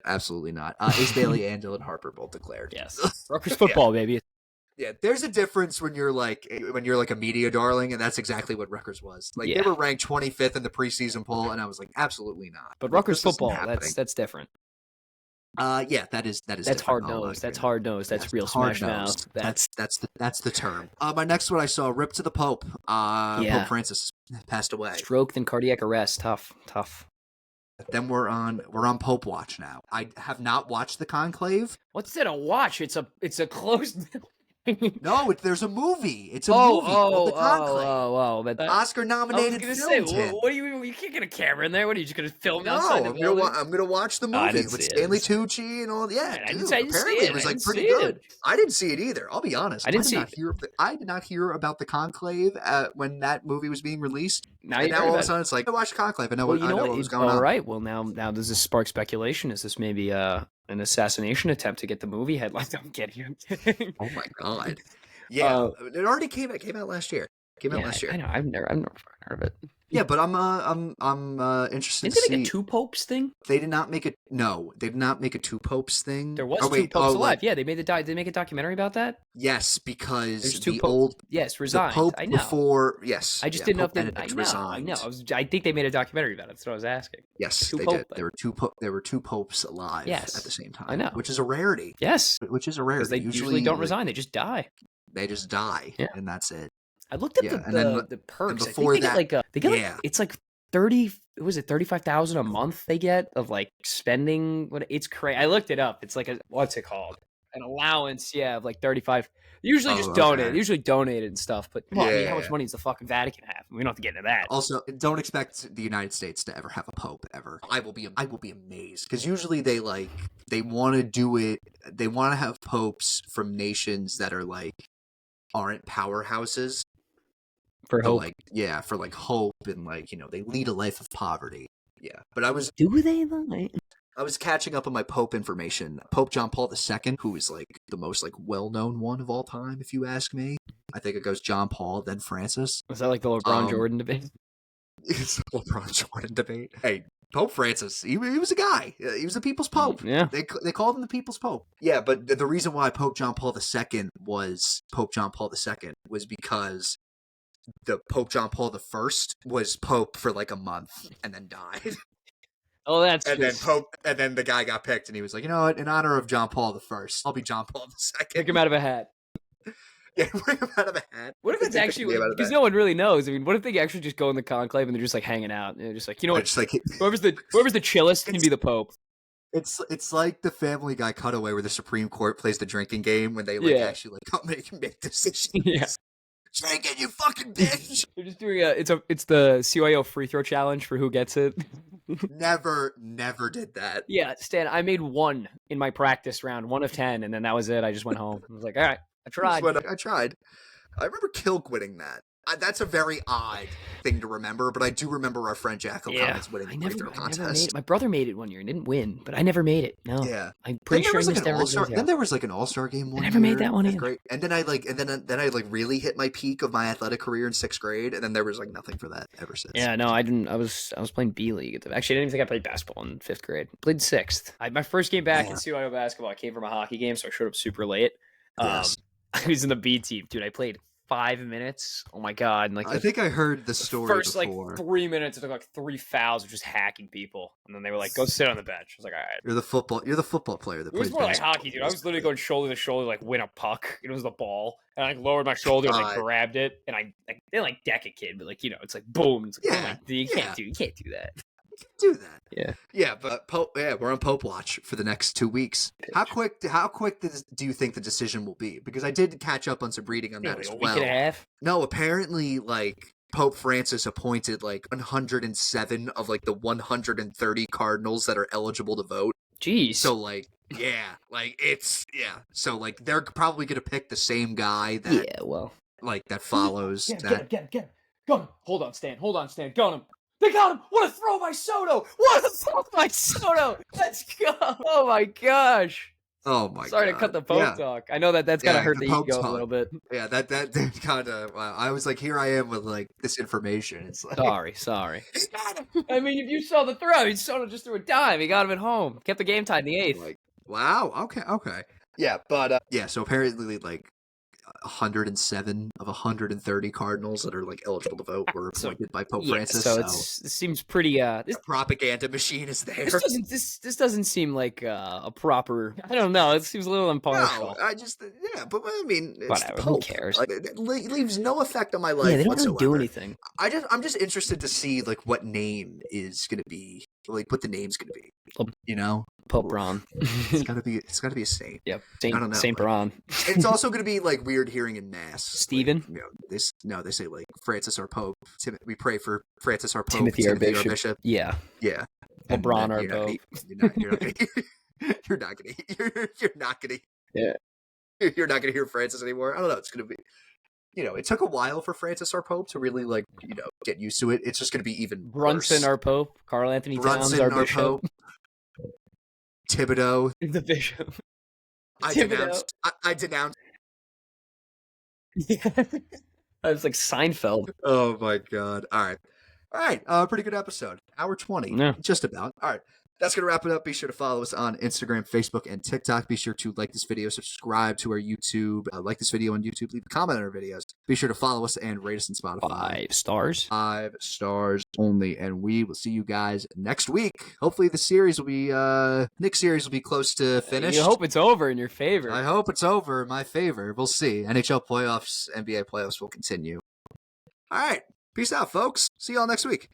absolutely not. Ace Bailey and Dylan Harper both declared. Yes, Rutgers football, baby. Yeah, there's a difference when you're like a media darling, and that's exactly what Rutgers was. Like they were ranked 25th in the preseason poll, and I was like, absolutely not. But Rutgers football, that's different. Yeah, that is that's hard nosed. That's hard nosed. That's real smash mouth. That's the term. My next one I saw, Rip to the Pope. Pope Francis passed away. Stroke then cardiac arrest. Tough. Then we're on Pope watch now. I have not watched the Conclave. What's it a watch? It's a closed. No, there's a movie. It's a movie called The Conclave. But Oscar-nominated film. What do you mean? You can't get a camera in there. What are you just gonna film? No, I'm gonna watch the movie with Stanley Tucci and all. Yeah, apparently it was like pretty good. I didn't see it either. I'll be honest. I did not hear about The Conclave when that movie was being released. Now all of a sudden it's like I watched Conclave. I know what was going on. All right. Well, now does this spark speculation? Is this maybe an assassination attempt to get the movie headline? I'm kidding. Oh my god! Yeah, it already came out last year. I know. I've never heard of it. Yeah, but I'm interested. Didn't they make a two popes thing? They did not make it. No, they did not make a two popes thing. There was two popes alive. Yeah, they made they make a documentary about that. Yes, because there's the old resigned. The Pope I know. before yes, I just didn't know if they resigned. I know. I think they made a documentary about it. That's what I was asking. Yes, they did. There were two popes alive at the same time. I know, which is a rarity. Yes, which is a rarity. They usually don't resign. They just die. They just die, and that's it. I looked at the perks. Before I think they get it's like 30. Was it 35,000 a month they get of like spending? It's crazy. I looked it up. It's like what's it called? An allowance, of like 35. Usually just donate. Usually donated and stuff. But I mean, how much money does the fucking Vatican have? We don't have to get into that. Also, don't expect the United States to ever have a pope ever. I will be amazed because usually they want to do it. They want to have popes from nations that are aren't powerhouses. For hope. For hope and they lead a life of poverty. Yeah. But do they though? I was catching up on my Pope information. Pope John Paul II, who is the most well-known one of all time, if you ask me. I think it goes John Paul, then Francis. Was that like the LeBron Jordan debate? It's the LeBron Jordan debate. Hey, Pope Francis, he was a guy. He was the people's pope. Yeah. They called him the people's pope. Yeah, but the reason why Pope John Paul II was Pope John Paul II was because the Pope John Paul I was pope for a month and then died. Oh, and then the guy got picked, and he was like, you know what? In honor of John Paul I, I'll be John Paul II. Pick him out of a hat. Yeah, bring him out of a hat. What if it's actually because no one really knows? I mean, what if they actually just go in the conclave and they're just hanging out and they're just you know what? Whoever's the chillest can be the Pope. It's like the Family Guy cutaway where the Supreme Court plays the drinking game when they actually make decisions. Yeah. Drink it, you fucking bitch. They're just doing it's the CYO free throw challenge for who gets it. Never did that. Yeah, Stan, I made 1 in my practice round, 1 of 10, and then that was it. I just went home. I was like, all right, I tried. I tried. I remember Kilk winning that. That's a very odd thing to remember, but I do remember our friend Jack O'Connor's winning the free throw contest. My brother made it one year and didn't win, but I never made it. No. Yeah. I'm pretty sure I missed every Then there was like an all-star game one year. I never made that one either. Great. And then I really hit my peak of my athletic career in 6th grade, and then there was like nothing for that ever since. Yeah, no, I didn't. I was playing B League. Actually, I didn't even think I played basketball in 5th grade. Played 6th. My first game back in CYO basketball, I came from a hockey game, so I showed up super late. Yes. I was in the B team, dude. I played 5 minutes. Oh my god! And I think I heard the story first before. Like 3 minutes, it took like 3 fouls of just hacking people, and then they were like, "Go sit on the bench." I was like, "All right." You're the football player that plays. It was more like hockey, dude. I was literally going shoulder to shoulder, like win a puck. It was the ball, and I lowered my shoulder and like grabbed it, and I didn't like deck a kid, but like it's like boom. It's like, you can't do that. Do that. Yeah, but we're on Pope watch for the next 2 weeks. How quick do you think the decision will be? Because I did catch up on some reading on that as well. A week and a half? No, apparently like Pope Francis appointed like 107 of like the 130 cardinals that are eligible to vote. Jeez. So like so like they're probably gonna pick the same guy that that follows that. Get him. Got him. Hold on, Stan. Got him. They got him! What a throw by Soto! Let's go! Oh my gosh! Oh my god! Sorry to cut the Pope talk. I know that's kind of hurt the ego a little bit. Yeah, that kind of. Wow. I was like, here I am with like this information. It's like, sorry. I mean, if you saw the throw, Soto just threw a dime. He got him at home. Kept the game tied in the 8th. Like, wow. Okay. Yeah, but so apparently like 107 of 130 Cardinals that are like eligible to vote were appointed by Pope Francis. So it seems pretty. This propaganda machine is there. This doesn't seem like a proper. I don't know. It seems a little impartial. No, but I mean, whatever. Who cares? Like, it leaves no effect on my life. Yeah, they don't whatsoever. really do anything. I'm just interested to see like what name is going to be, like what the name's going to be. Pope Braun. It's gotta be a saint. Yep. I don't know. Saint Braun. It's also gonna be like weird hearing in mass. Stephen? Like, they say like Francis our Pope. We pray for Francis our Pope. Timothy our Bishop. Yeah. Yeah. LeBron our Pope. You're not gonna. Yeah. You're not gonna hear Francis anymore. I don't know. It's gonna be. It took a while for Francis our Pope to really like get used to it. It's just gonna be even Brunson worse. our Pope. Carl Anthony Towns our Bishop. Pope. Thibodeau. The Bishop. I denounced. Yeah. I was like Seinfeld. Oh my god. All right. Pretty good episode. Hour 20. Yeah. Just about. All right. That's going to wrap it up. Be sure to follow us on Instagram, Facebook, and TikTok. Be sure to like this video, subscribe to our YouTube, like this video on YouTube, leave a comment on our videos. Be sure to follow us and rate us on Spotify. 5 stars. 5 stars only. And we will see you guys next week. Hopefully the series will be, Knicks series will be close to finished. You hope it's over in your favor. I hope it's over in my favor. We'll see. NHL playoffs, NBA playoffs will continue. All right. Peace out, folks. See y'all next week.